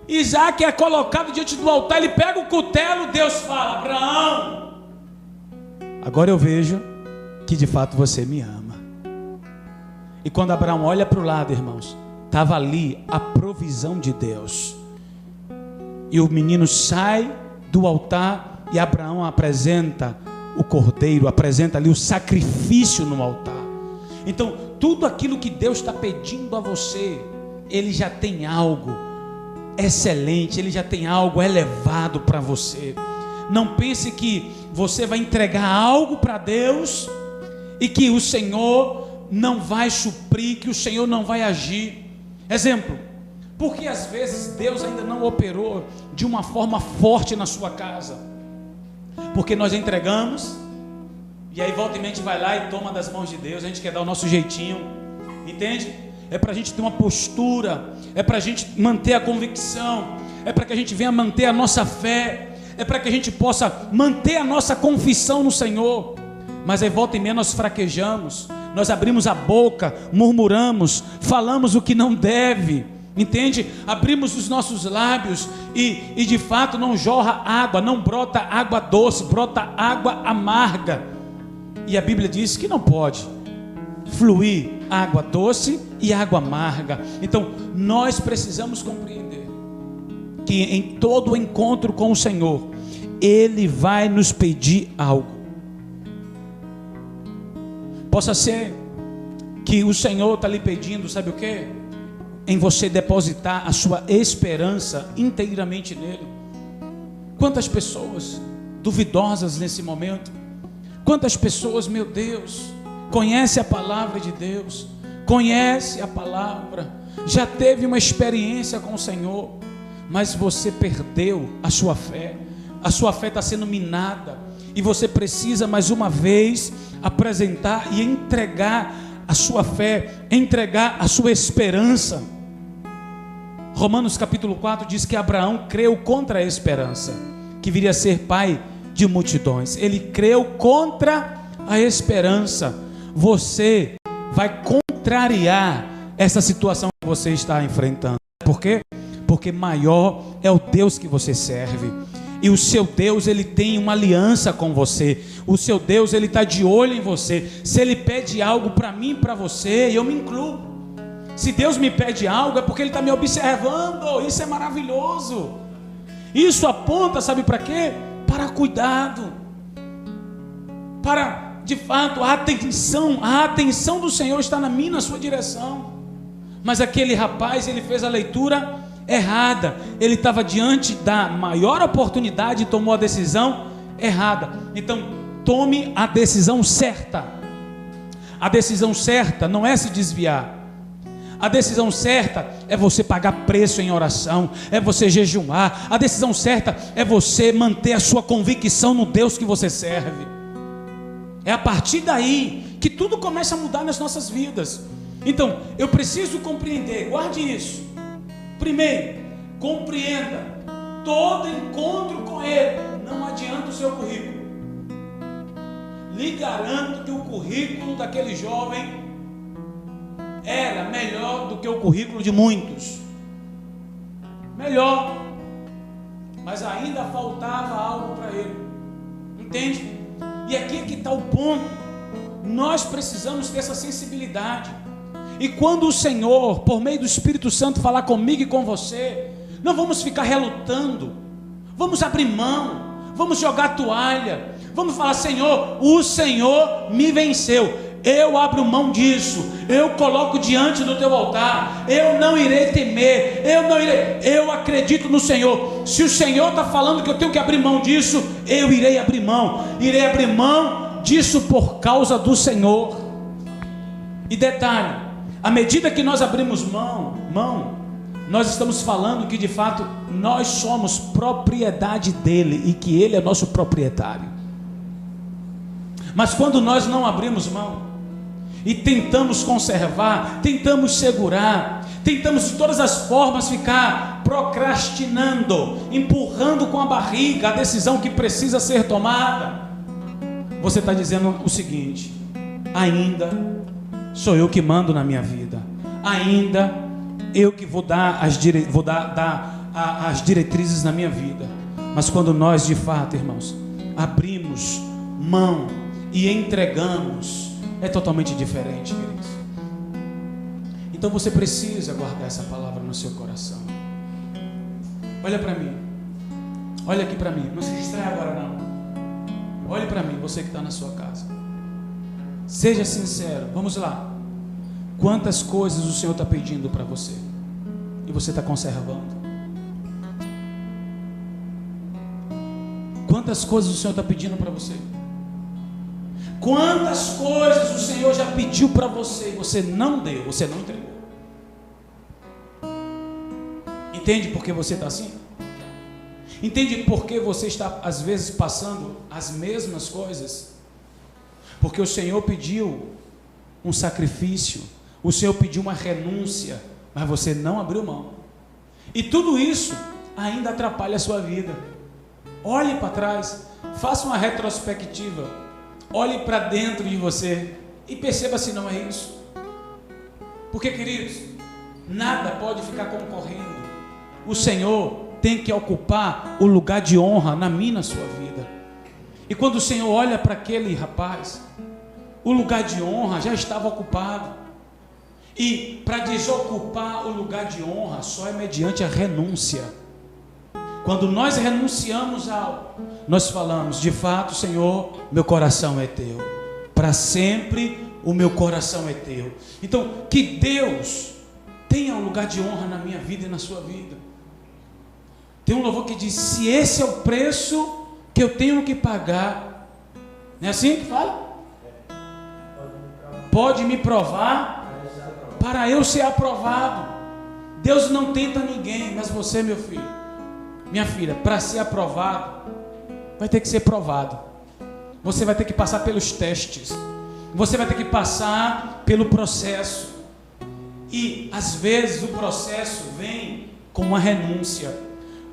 Isaac é colocado diante do altar, ele pega o cutelo, Deus fala: Abraão, agora eu vejo que de fato você me ama. E quando Abraão olha para o lado, irmãos, estava ali a provisão de Deus. E o menino sai do altar e Abraão apresenta o cordeiro, apresenta ali o sacrifício no altar. Então, tudo aquilo que Deus está pedindo a você, Ele já tem algo excelente, Ele já tem algo elevado para você. Não pense que você vai entregar algo para Deus e que o Senhor não vai suprir, que o Senhor não vai agir. Exemplo: porque às vezes Deus ainda não operou de uma forma forte na sua casa? Porque nós entregamos, e aí volta e meia a gente vai lá e toma das mãos de Deus. A gente quer dar o nosso jeitinho, entende? É para a gente ter uma postura, é para a gente manter a convicção, é para que a gente venha manter a nossa fé, é para que a gente possa manter a nossa confissão no Senhor. Mas aí volta e meia nós fraquejamos, nós abrimos a boca, murmuramos, falamos o que não deve, entende? Abrimos os nossos lábios e de fato não jorra água, não brota água doce, brota água amarga. E a Bíblia diz que não pode fluir água doce e água amarga. Então nós precisamos compreender que em todo encontro com o Senhor, Ele vai nos pedir algo. Possa ser que o Senhor está lhe pedindo, sabe o que? Em você depositar a sua esperança inteiramente nele. Quantas pessoas duvidosas nesse momento, quantas pessoas, meu Deus, conhece a palavra de Deus, conhece a palavra, já teve uma experiência com o Senhor, mas você perdeu a sua fé está sendo minada, e você precisa mais uma vez apresentar e entregar a sua fé, entregar a sua esperança. Romanos capítulo 4 diz que Abraão creu contra a esperança, que viria a ser pai de multidões. Ele creu contra a esperança. Você vai contrariar essa situação que você está enfrentando. Por quê? Porque maior é o Deus que você serve. E o seu Deus, Ele tem uma aliança com você. O seu Deus, Ele está de olho em você. Se Ele pede algo para mim e para você, eu me incluo. Se Deus me pede algo, é porque Ele está me observando. Isso é maravilhoso. Isso aponta, sabe para quê? Para cuidado, para, de fato, a atenção do Senhor está na minha, na sua direção. Mas aquele rapaz, ele fez a leitura errada. Ele estava diante da maior oportunidade e tomou a decisão errada. Então, tome a decisão certa. A decisão certa não é se desviar. A decisão certa é você pagar preço em oração, é você jejuar. A decisão certa é você manter a sua convicção no Deus que você serve. É a partir daí que tudo começa a mudar nas nossas vidas. Então, eu preciso compreender, guarde isso. Primeiro, compreenda, todo encontro com Ele não adianta o seu currículo. Lhe garanto que o currículo daquele jovem era melhor do que o currículo de muitos. Melhor, mas ainda faltava algo para ele. Entende? E aqui é que está o ponto. Nós precisamos ter essa sensibilidade. E quando o Senhor, por meio do Espírito Santo, falar comigo e com você, não vamos ficar relutando, vamos abrir mão, vamos jogar a toalha, vamos falar: Senhor, o Senhor me venceu, eu abro mão disso, eu coloco diante do teu altar, eu não irei temer, eu acredito no Senhor. Se o Senhor está falando que eu tenho que abrir mão disso, eu irei abrir mão disso por causa do Senhor. E detalhe, à medida que nós abrimos mão, nós estamos falando que de fato nós somos propriedade dele e que ele é nosso proprietário. Mas quando nós não abrimos mão e tentamos conservar, tentamos segurar, tentamos de todas as formas ficar procrastinando, empurrando com a barriga a decisão que precisa ser tomada, você está dizendo o seguinte: ainda sou eu que mando na minha vida, ainda eu que vou dar as diretrizes na minha vida. Mas quando nós de fato, irmãos, abrimos mão e entregamos, é totalmente diferente, queridos. Então você precisa guardar essa palavra no seu coração. Olha para mim, olha aqui para mim, não se distraia agora não. Olhe para mim, você que está na sua casa. Seja sincero, vamos lá. Quantas coisas o Senhor está pedindo para você e você está conservando? Quantas coisas o Senhor está pedindo para você? Quantas coisas o Senhor já pediu para você e você não deu, você não entregou? Entende por que você está assim? Entende por que você está às vezes passando as mesmas coisas? Porque o Senhor pediu um sacrifício, o Senhor pediu uma renúncia, mas você não abriu mão. E tudo isso ainda atrapalha a sua vida. Olhe para trás, faça uma retrospectiva, olhe para dentro de você E perceba se não é isso. Porque, queridos, nada pode ficar concorrendo. O Senhor tem que ocupar o lugar de honra na minha e na sua vida. E quando o Senhor olha para aquele rapaz, o lugar de honra já estava ocupado. E para desocupar o lugar de honra só é mediante a renúncia. Quando nós renunciamos a algo, nós falamos: de fato, Senhor, meu coração é teu. Para sempre o meu coração é teu. Então, que Deus tenha um lugar de honra na minha vida e na sua vida. Tem um louvor que diz: se esse é o preço que eu tenho que pagar, não é assim que fala? Pode me provar para eu ser aprovado. Deus não tenta ninguém, mas você, meu filho, minha filha, para ser aprovado, vai ter que ser provado. Você vai ter que passar pelos testes. Você vai ter que passar pelo processo. E às vezes o processo vem com uma renúncia.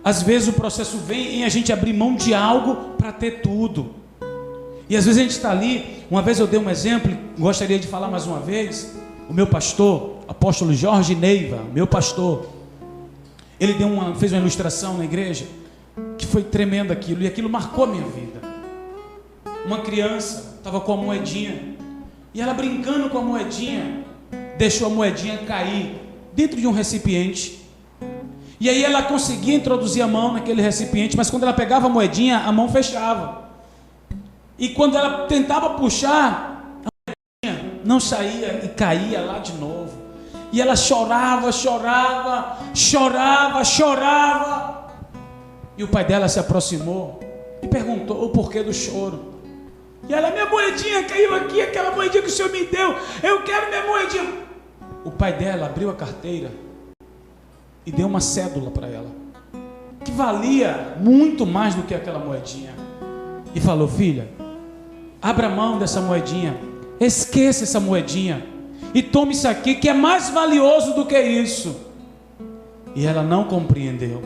Às vezes o processo vem em a gente abrir mão de algo para ter tudo. E às vezes a gente está ali. Uma vez eu dei um exemplo, gostaria de falar mais uma vez. O meu pastor, apóstolo Jorge Neiva, meu pastor, ele fez uma ilustração na igreja que foi tremendo aquilo, e aquilo marcou a minha vida. Uma criança estava com a moedinha, e ela, brincando com a moedinha, deixou a moedinha cair dentro de um recipiente. E aí ela conseguia introduzir a mão naquele recipiente, mas quando ela pegava a moedinha, a mão fechava. E quando ela tentava puxar, a moedinha não saía e caía lá de novo. E ela chorava. E o pai dela se aproximou e perguntou o porquê do choro. E ela: minha moedinha caiu aqui, aquela moedinha que o Senhor me deu, eu quero minha moedinha. O pai dela abriu a carteira e deu uma cédula para ela, que valia muito mais do que aquela moedinha. E falou: filha, abra mão dessa moedinha, esqueça essa moedinha e tome isso aqui, que é mais valioso do que isso. E ela não compreendeu.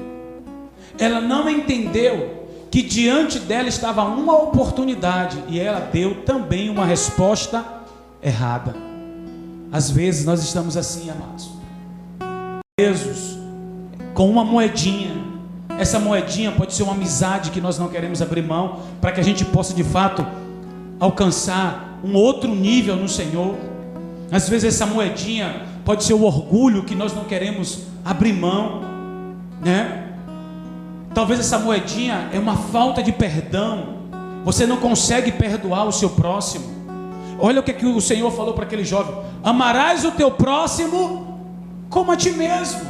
Ela não entendeu que diante dela estava uma oportunidade, e ela deu também uma resposta errada. Às vezes nós estamos assim, amados, presos com uma moedinha. Essa moedinha pode ser uma amizade que nós não queremos abrir mão, para que a gente possa de fato alcançar um outro nível no Senhor. Às vezes essa moedinha pode ser o orgulho que nós não queremos abrir mão, né? Talvez essa moedinha é uma falta de perdão. Você não consegue perdoar o seu próximo. Olha o que o Senhor falou para aquele jovem: amarás o teu próximo como a ti mesmo.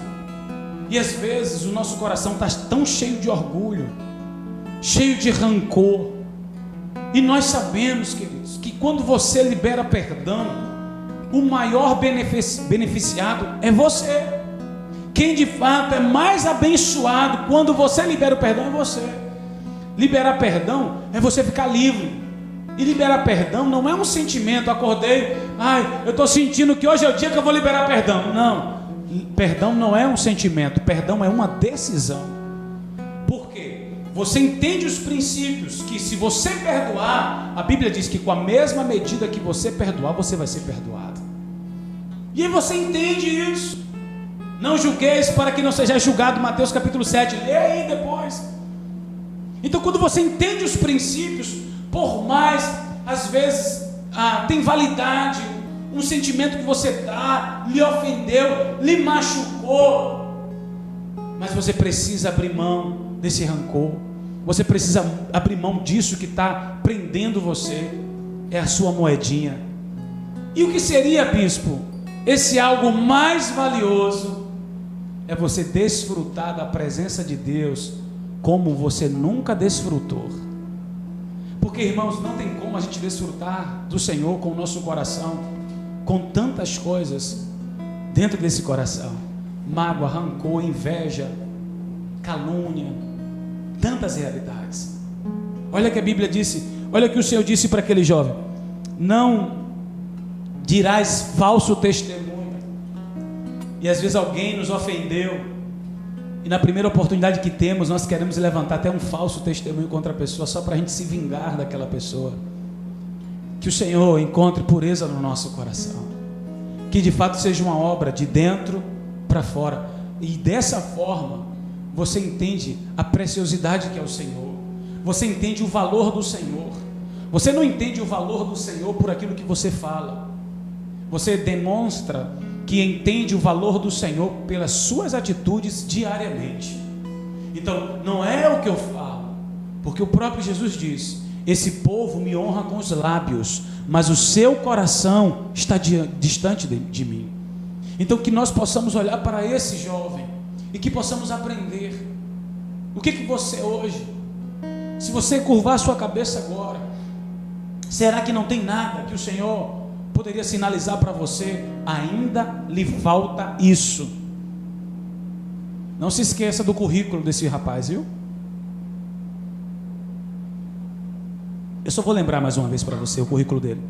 E às vezes o nosso coração está tão cheio de orgulho, cheio de rancor. E nós sabemos, queridos, que quando você libera perdão, o maior beneficiado é você. Quem de fato é mais abençoado quando você libera o perdão é você. Liberar perdão é você ficar livre. E liberar perdão não é um sentimento. Acordei, eu estou sentindo que hoje é o dia que eu vou liberar perdão. Não, perdão não é um sentimento, perdão é uma decisão. Por quê? Você entende os princípios, que se você perdoar, a Bíblia diz que com a mesma medida que você perdoar, você vai ser perdoado. E aí você entende isso. Não julgueis para que não seja julgado, Mateus capítulo 7, lê aí depois. Então quando você entende os princípios, por mais, às vezes, tem validade, um sentimento que você dá, lhe ofendeu, lhe machucou, mas você precisa abrir mão desse rancor, você precisa abrir mão disso que está prendendo você, é a sua moedinha. E o que seria, bispo? Esse algo mais valioso é você desfrutar da presença de Deus como você nunca desfrutou. Porque, irmãos, não tem como a gente desfrutar do Senhor com o nosso coração, com tantas coisas dentro desse coração: mágoa, rancor, inveja, calúnia, tantas realidades. Olha que a Bíblia disse, olha que o Senhor disse para aquele jovem: não dirás falso testemunho. E às vezes alguém nos ofendeu, e na primeira oportunidade que temos, nós queremos levantar até um falso testemunho contra a pessoa, só para a gente se vingar daquela pessoa. Que o Senhor encontre pureza no nosso coração, que de fato seja uma obra de dentro para fora, e dessa forma você entende a preciosidade que é o Senhor, você entende o valor do Senhor. Você não entende o valor do Senhor por aquilo que você fala, você demonstra que entende o valor do Senhor pelas suas atitudes diariamente. Então não é o que eu falo, porque o próprio Jesus diz: esse povo me honra com os lábios, mas o seu coração está distante de mim. Então que nós possamos olhar para esse jovem e que possamos aprender. O que você hoje, se você curvar sua cabeça agora, será que não tem nada que o Senhor poderia sinalizar para você? Ainda lhe falta isso. Não se esqueça do currículo desse rapaz, viu? Eu só vou lembrar mais uma vez para você o currículo dele.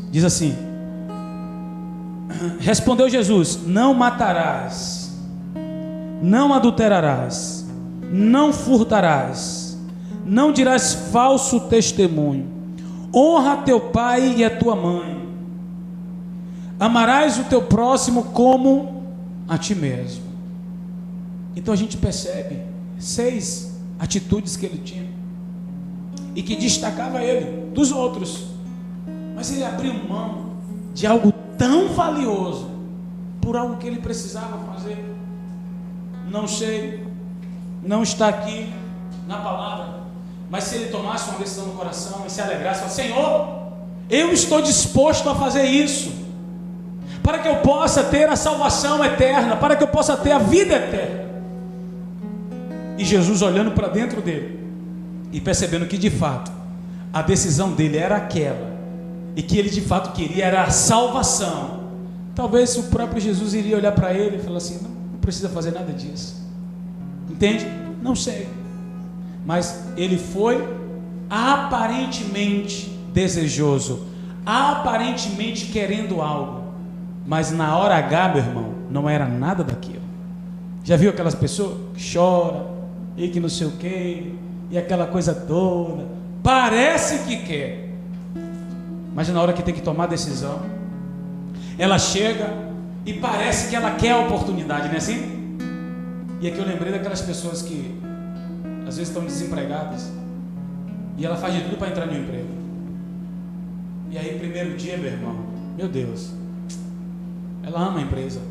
Diz assim: respondeu Jesus: não matarás, não adulterarás, não furtarás, não dirás falso testemunho, honra teu pai e a tua mãe, amarás o teu próximo como a ti mesmo. Então a gente percebe 6 atitudes que ele tinha e que destacava ele dos outros, mas ele abriu mão de algo tão valioso por algo que ele precisava fazer. Não sei, não está aqui na palavra, mas se ele tomasse uma decisão no coração e se alegrasse, falasse: Senhor, eu estou disposto a fazer isso, para que eu possa ter a salvação eterna, para que eu possa ter a vida eterna. E Jesus olhando para dentro dele e percebendo que de fato a decisão dele era aquela, e que ele de fato queria era a salvação, talvez o próprio Jesus iria olhar para ele e falar assim: não precisa fazer nada disso. Entende? Não sei. Mas ele foi aparentemente desejoso, aparentemente querendo algo, mas na hora H, meu irmão, não era nada daquilo. Já viu aquelas pessoas que choram e que não sei o que, e aquela coisa toda, parece que quer, mas na hora que tem que tomar decisão, ela chega e parece que ela quer a oportunidade, não é assim? E aqui eu lembrei daquelas pessoas que às vezes estão desempregadas e ela faz de tudo para entrar no emprego. E aí primeiro dia, meu irmão, meu Deus, ela ama a empresa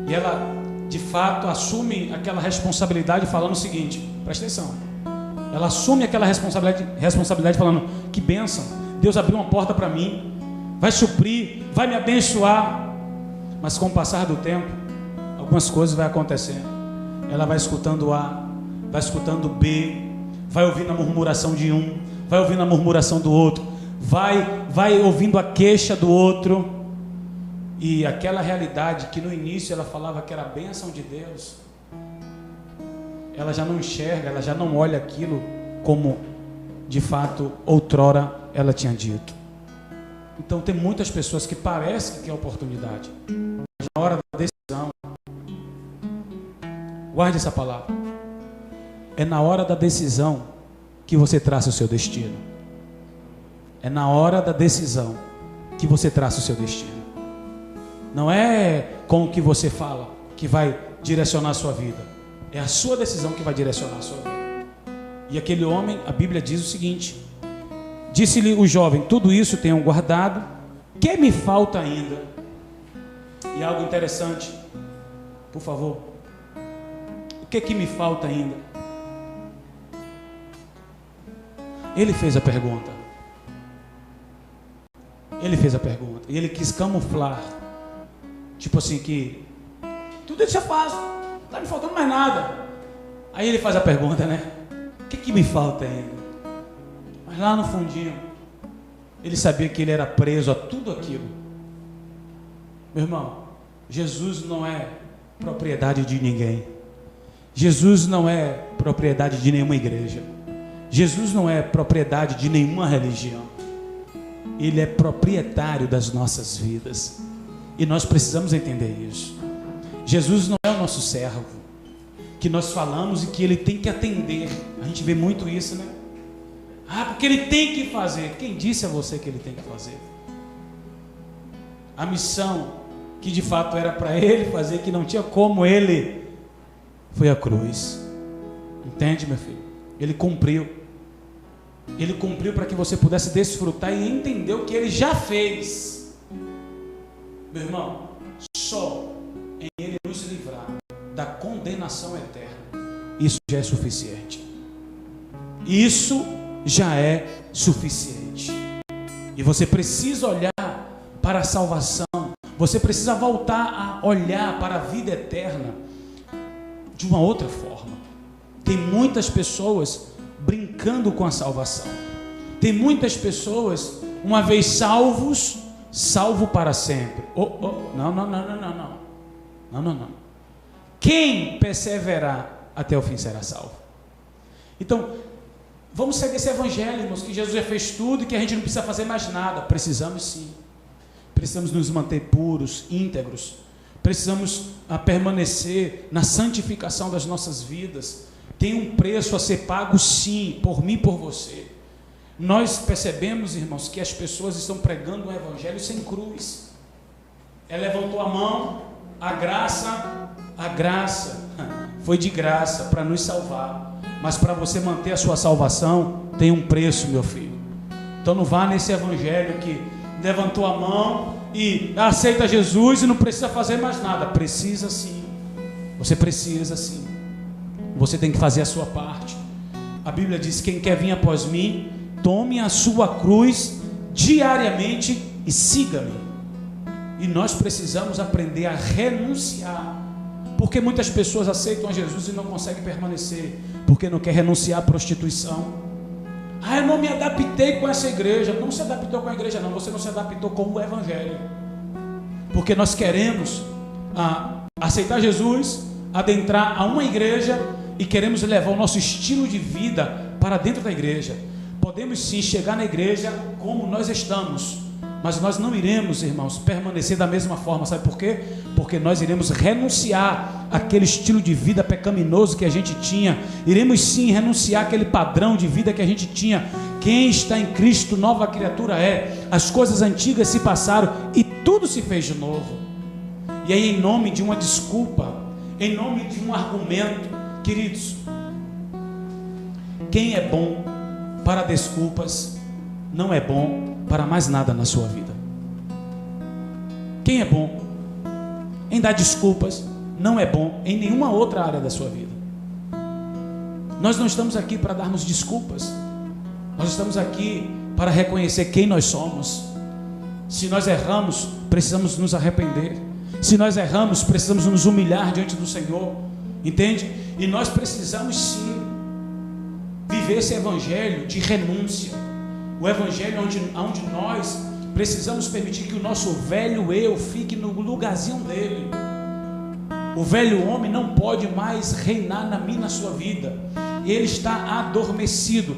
e ela de fato assume aquela responsabilidade falando o seguinte, presta atenção, ela assume aquela responsabilidade falando: que bênção, Deus abriu uma porta para mim, vai suprir, vai me abençoar. Mas com o passar do tempo, algumas coisas vai acontecendo. Ela vai escutando A, vai escutando B, vai ouvindo a murmuração de um, vai ouvindo a murmuração do outro, vai ouvindo a queixa do outro. E aquela realidade que no início ela falava que era a bênção de Deus, ela já não enxerga, ela já não olha aquilo como de fato outrora ela tinha dito. Então tem muitas pessoas que parecem que é oportunidade, mas na hora da decisão, guarde essa palavra, é na hora da decisão que você traça o seu destino. É na hora da decisão que você traça o seu destino. Não é com o que você fala que vai direcionar a sua vida, é a sua decisão que vai direcionar a sua vida. E aquele homem, a Bíblia diz o seguinte: disse-lhe o jovem: tudo isso tenho guardado, que me falta ainda? E algo interessante, por favor, o que me falta ainda? Ele fez a pergunta. Ele fez a pergunta e ele quis camuflar, tipo assim, que tudo isso eu faço, não está me faltando mais nada. Aí ele faz a pergunta, né? O que me falta ainda? Mas lá no fundinho, ele sabia que ele era preso a tudo aquilo. Meu irmão, Jesus não é propriedade de ninguém. Jesus não é propriedade de nenhuma igreja. Jesus não é propriedade de nenhuma religião. Ele é proprietário das nossas vidas. E nós precisamos entender isso. Jesus não é o nosso servo, que nós falamos e que ele tem que atender. A gente vê muito isso, né? Ah, porque ele tem que fazer. Quem disse a você que ele tem que fazer? A missão que de fato era para ele fazer, que não tinha como ele, foi a cruz. Entende, meu filho? Ele cumpriu. Ele cumpriu para que você pudesse desfrutar e entender o que ele já fez. Meu irmão, só em ele nos livrar da condenação eterna, isso já é suficiente. Isso já é suficiente. E você precisa olhar para a salvação. Você precisa voltar a olhar para a vida eterna de uma outra forma. Tem muitas pessoas brincando com a salvação. Tem muitas pessoas, uma vez salvos, salvo para sempre. Não. Quem perseverar até o fim será salvo. Então, vamos seguir esse evangelho, irmãos, que Jesus já fez tudo e que a gente não precisa fazer mais nada. Precisamos sim. Precisamos nos manter puros, íntegros. Precisamos permanecer na santificação das nossas vidas. Tem um preço a ser pago sim, por mim e por você. Nós percebemos, irmãos, que as pessoas estão pregando um evangelho sem cruz. Ela levantou a mão, a graça foi de graça para nos salvar. Mas para você manter a sua salvação, tem um preço, meu filho. Então não vá nesse evangelho que levantou a mão e aceita Jesus e não precisa fazer mais nada. Precisa sim. Você precisa sim. Você tem que fazer a sua parte. A Bíblia diz: quem quer vir após mim, tome a sua cruz diariamente e siga-me. E nós precisamos aprender a renunciar. Porque muitas pessoas aceitam a Jesus e não conseguem permanecer, porque não quer renunciar à prostituição. Ah, eu não me adaptei com essa igreja. Não se adaptou com a igreja, não. Você não se adaptou com o evangelho. Porque nós queremos aceitar Jesus, adentrar a uma igreja e queremos levar o nosso estilo de vida para dentro da igreja. Podemos sim chegar na igreja como nós estamos, mas nós não iremos, irmãos, permanecer da mesma forma. Sabe por quê? Porque nós iremos renunciar àquele estilo de vida pecaminoso que a gente tinha. Iremos sim renunciar àquele padrão de vida que a gente tinha. Quem está em Cristo, nova criatura é. As coisas antigas se passaram e tudo se fez de novo. E aí, em nome de uma desculpa, em nome de um argumento, queridos, quem é bom para desculpas não é bom para mais nada na sua vida. Quem é bom em dar desculpas não é bom em nenhuma outra área da sua vida. Nós não estamos aqui para darmos desculpas. Nós estamos aqui para reconhecer quem nós somos. Se nós erramos, precisamos nos arrepender. Se nós erramos, precisamos nos humilhar diante do Senhor. Entende? E nós precisamos sim viver esse evangelho de renúncia. O evangelho onde nós precisamos permitir que o nosso velho eu fique no lugarzinho dele. O velho homem não pode mais reinar na minha e na sua vida. Ele está adormecido.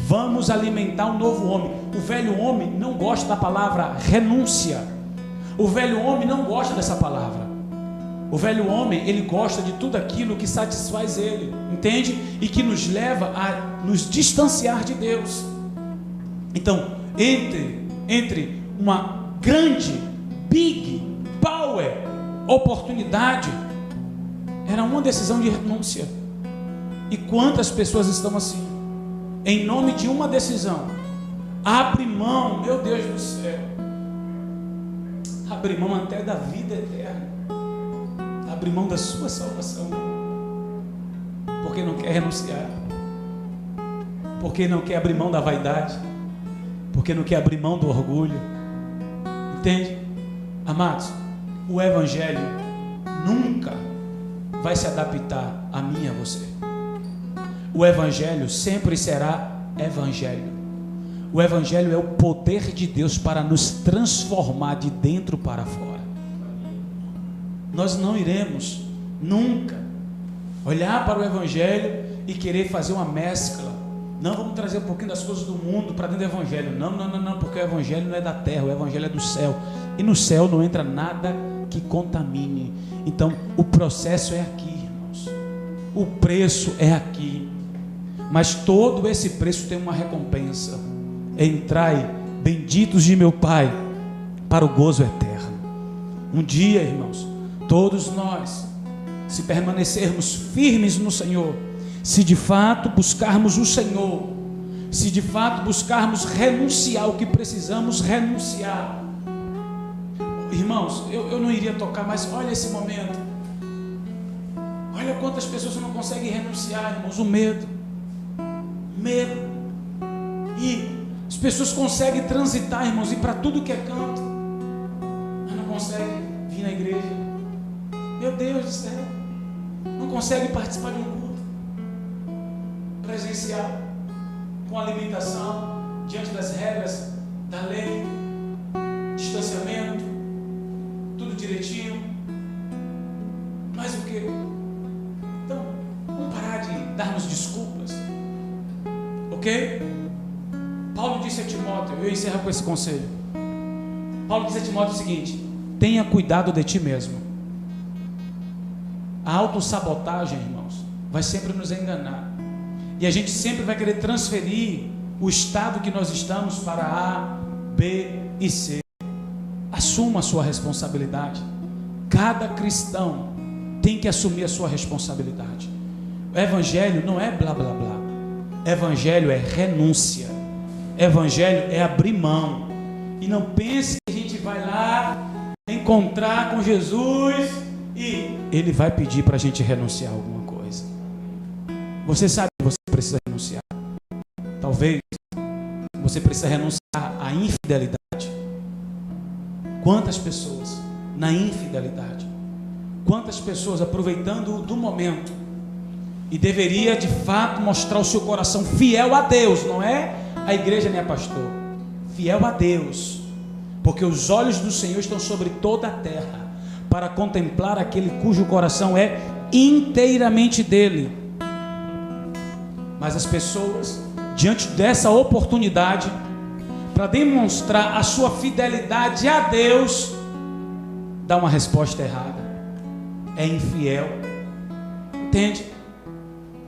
Vamos alimentar um novo homem. O velho homem não gosta da palavra renúncia. O velho homem não gosta dessa palavra. O velho homem, ele gosta de tudo aquilo que satisfaz ele, entende? E que nos leva a nos distanciar de Deus. Então, entre uma grande, big, power oportunidade, era uma decisão de renúncia. E quantas pessoas estão assim? Em nome de uma decisão, abre mão, meu Deus do céu, abre mão até da vida eterna, abre mão da sua salvação, porque não quer renunciar, porque não quer abrir mão da vaidade, porque não quer abrir mão do orgulho. Entende? Amados, o evangelho nunca vai se adaptar a mim e a você. O evangelho sempre será evangelho. O evangelho é o poder de Deus para nos transformar de dentro para fora. Nós não iremos nunca olhar para o evangelho e querer fazer uma mescla. Não, vamos trazer um pouquinho das coisas do mundo para dentro do evangelho. Não, porque o evangelho não é da terra, o evangelho é do céu. E no céu não entra nada que contamine. Então o processo é aqui, irmãos. O preço é aqui. mas todo esse preço tem uma recompensa. Entrai, benditos de meu Pai, para o gozo eterno. Um dia, irmãos, todos nós, se permanecermos firmes no Senhor, se de fato buscarmos o Senhor, se de fato buscarmos renunciar o que precisamos renunciar. Irmãos, eu não iria tocar, mas olha esse momento. Olha quantas pessoas não conseguem renunciar, irmãos. O medo. E as pessoas conseguem transitar, irmãos, ir para tudo que é canto, mas não conseguem vir na igreja. Meu Deus do céu. Não conseguem participar de um culto presencial, com a limitação, diante das regras da lei, distanciamento, tudo direitinho. Mas o que? Então, vamos parar de darmos desculpas, ok? Paulo disse a Timóteo, eu encerro com esse conselho. Paulo disse a Timóteo o seguinte: tenha cuidado de ti mesmo. A autossabotagem, irmãos, vai sempre nos enganar, e a gente sempre vai querer transferir o estado que nós estamos para A, B e C. Assuma a sua responsabilidade. Cada cristão tem que assumir a sua responsabilidade. O evangelho não é blá blá blá. Evangelho é renúncia. Evangelho é abrir mão. E não pense que a gente vai lá encontrar com Jesus e Ele vai pedir para a gente renunciar a alguma coisa. Você sabe que você precisa renunciar. Talvez você precisa renunciar à infidelidade. Quantas pessoas na infidelidade? Quantas pessoas aproveitando do momento, e deveria de fato mostrar o seu coração fiel a Deus, não é a igreja nem a pastor, fiel a Deus, porque os olhos do Senhor estão sobre toda a terra, para contemplar aquele cujo coração é inteiramente dele. Mas as pessoas, diante dessa oportunidade, para demonstrar a sua fidelidade a Deus, dá uma resposta errada, é infiel, entende?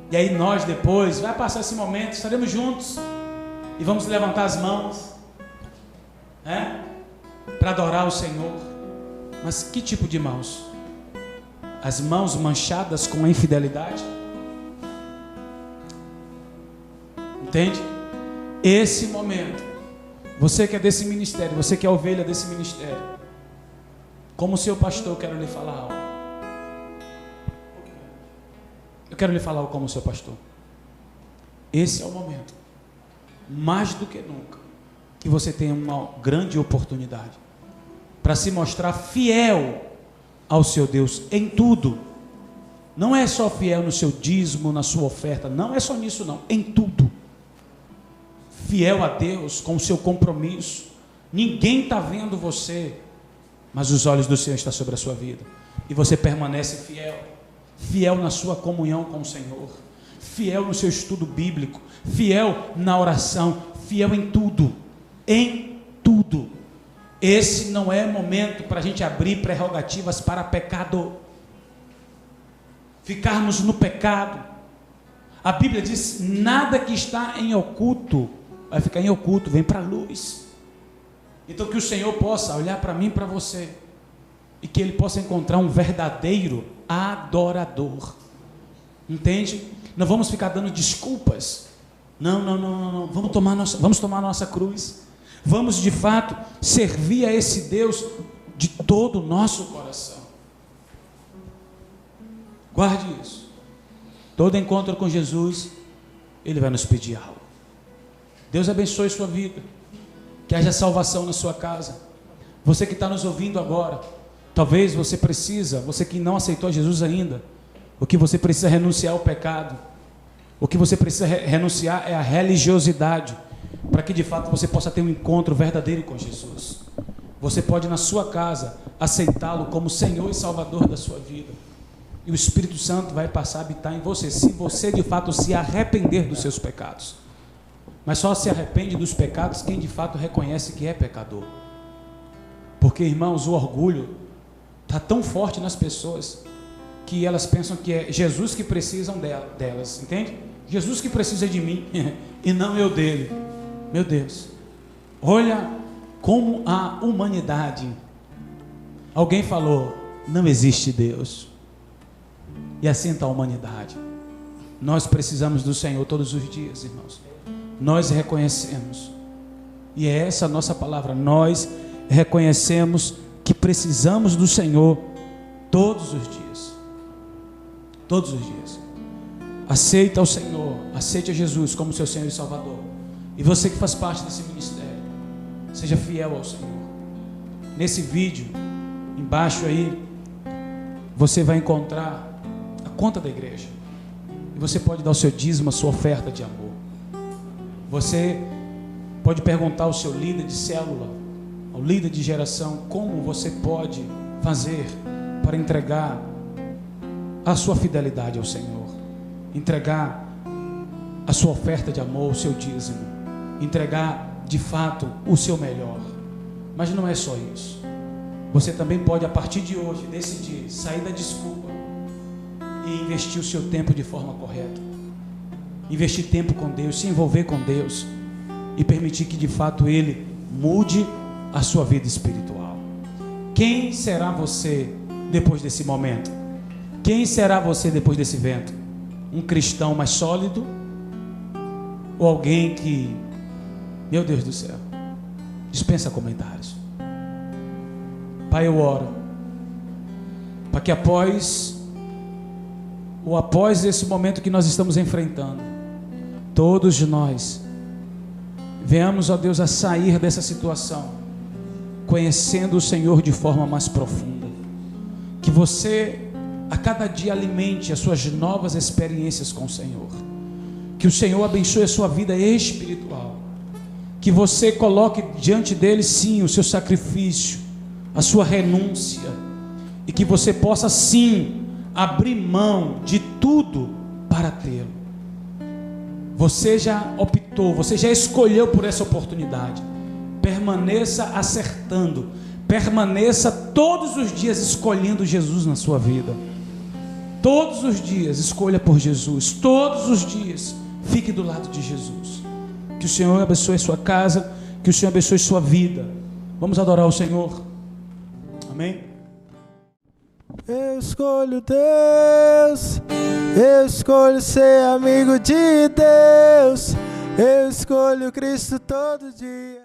E aí nós depois, vai passar esse momento, estaremos juntos, e vamos levantar as mãos, para adorar o Senhor. Mas que tipo de mãos? As mãos manchadas com a infidelidade? Entende? Esse momento, você que é desse ministério, você que é ovelha desse ministério, como seu pastor, eu quero lhe falar algo. Eu quero lhe falar algo como seu pastor. Esse é o momento, mais do que nunca, que você tem uma grande oportunidade para se mostrar fiel ao seu Deus em tudo. Não é só fiel no seu dízimo, na sua oferta, não é só nisso não, em tudo. Fiel a Deus com o seu compromisso. Ninguém está vendo você, mas os olhos do Senhor estão sobre a sua vida, e você permanece fiel. Fiel na sua comunhão com o Senhor, fiel no seu estudo bíblico, fiel na oração, fiel em tudo, em tudo. Esse não é momento para a gente abrir prerrogativas para pecado, ficarmos no pecado. A Bíblia diz: nada que está em oculto vai ficar em oculto, vem para a luz. Então que o Senhor possa olhar para mim e para você, e que Ele possa encontrar um verdadeiro adorador, entende? Não vamos ficar dando desculpas, não, vamos tomar nossa cruz, vamos de fato servir a esse Deus de todo o nosso coração. Guarde isso. Todo encontro com Jesus, Ele vai nos pedir algo. Deus abençoe sua vida, que haja salvação na sua casa. Você que está nos ouvindo agora, talvez você que não aceitou Jesus ainda, o que você precisa renunciar ao pecado, o que você precisa renunciar é a religiosidade, para que de fato você possa ter um encontro verdadeiro com Jesus. Você pode na sua casa aceitá-lo como Senhor e Salvador da sua vida, e o Espírito Santo vai passar a habitar em você, se você de fato se arrepender dos seus pecados. Mas só se arrepende dos pecados quem de fato reconhece que é pecador. Porque, irmãos, o orgulho está tão forte nas pessoas que elas pensam que é Jesus que precisam delas, entende? Jesus que precisa de mim e não eu dele. Meu Deus, olha como a humanidade. Alguém falou, não existe Deus. E assim está a humanidade. Nós precisamos do Senhor todos os dias, irmãos. Nós reconhecemos, e é essa a nossa palavra, nós reconhecemos que precisamos do Senhor todos os dias. Todos os dias. Aceita o Senhor, aceite a Jesus como seu Senhor e Salvador. E você que faz parte desse ministério, seja fiel ao Senhor. Nesse vídeo, embaixo aí, você vai encontrar a conta da igreja. E você pode dar o seu dízimo, a sua oferta de amor. Você pode perguntar ao seu líder de célula, ao líder de geração, como você pode fazer para entregar a sua fidelidade ao Senhor, entregar a sua oferta de amor, o seu dízimo, entregar de fato o seu melhor. Mas não é só isso. Você também pode, a partir de hoje, decidir sair da desculpa e investir o seu tempo de forma correta. Investir tempo com Deus, se envolver com Deus e permitir que de fato Ele mude a sua vida espiritual. Quem será você depois desse momento? Quem será você depois desse evento? Um cristão mais sólido? Ou alguém que, meu Deus do céu, dispensa comentários? Pai, eu oro para que após esse momento que nós estamos enfrentando, todos nós venhamos, ó Deus, a sair dessa situação conhecendo o Senhor de forma mais profunda. Que você a cada dia alimente as suas novas experiências com o Senhor. Que o Senhor abençoe a sua vida espiritual. Que você coloque diante dele, sim, o seu sacrifício, a sua renúncia, e que você possa, sim, abrir mão de tudo para tê-lo. Você já optou, você já escolheu por essa oportunidade. Permaneça acertando, permaneça todos os dias escolhendo Jesus na sua vida. Todos os dias escolha por Jesus, todos os dias fique do lado de Jesus. Que o Senhor abençoe sua casa, que o Senhor abençoe sua vida. Vamos adorar o Senhor. Amém? Eu escolho Deus, eu escolho ser amigo de Deus, eu escolho Cristo todo dia.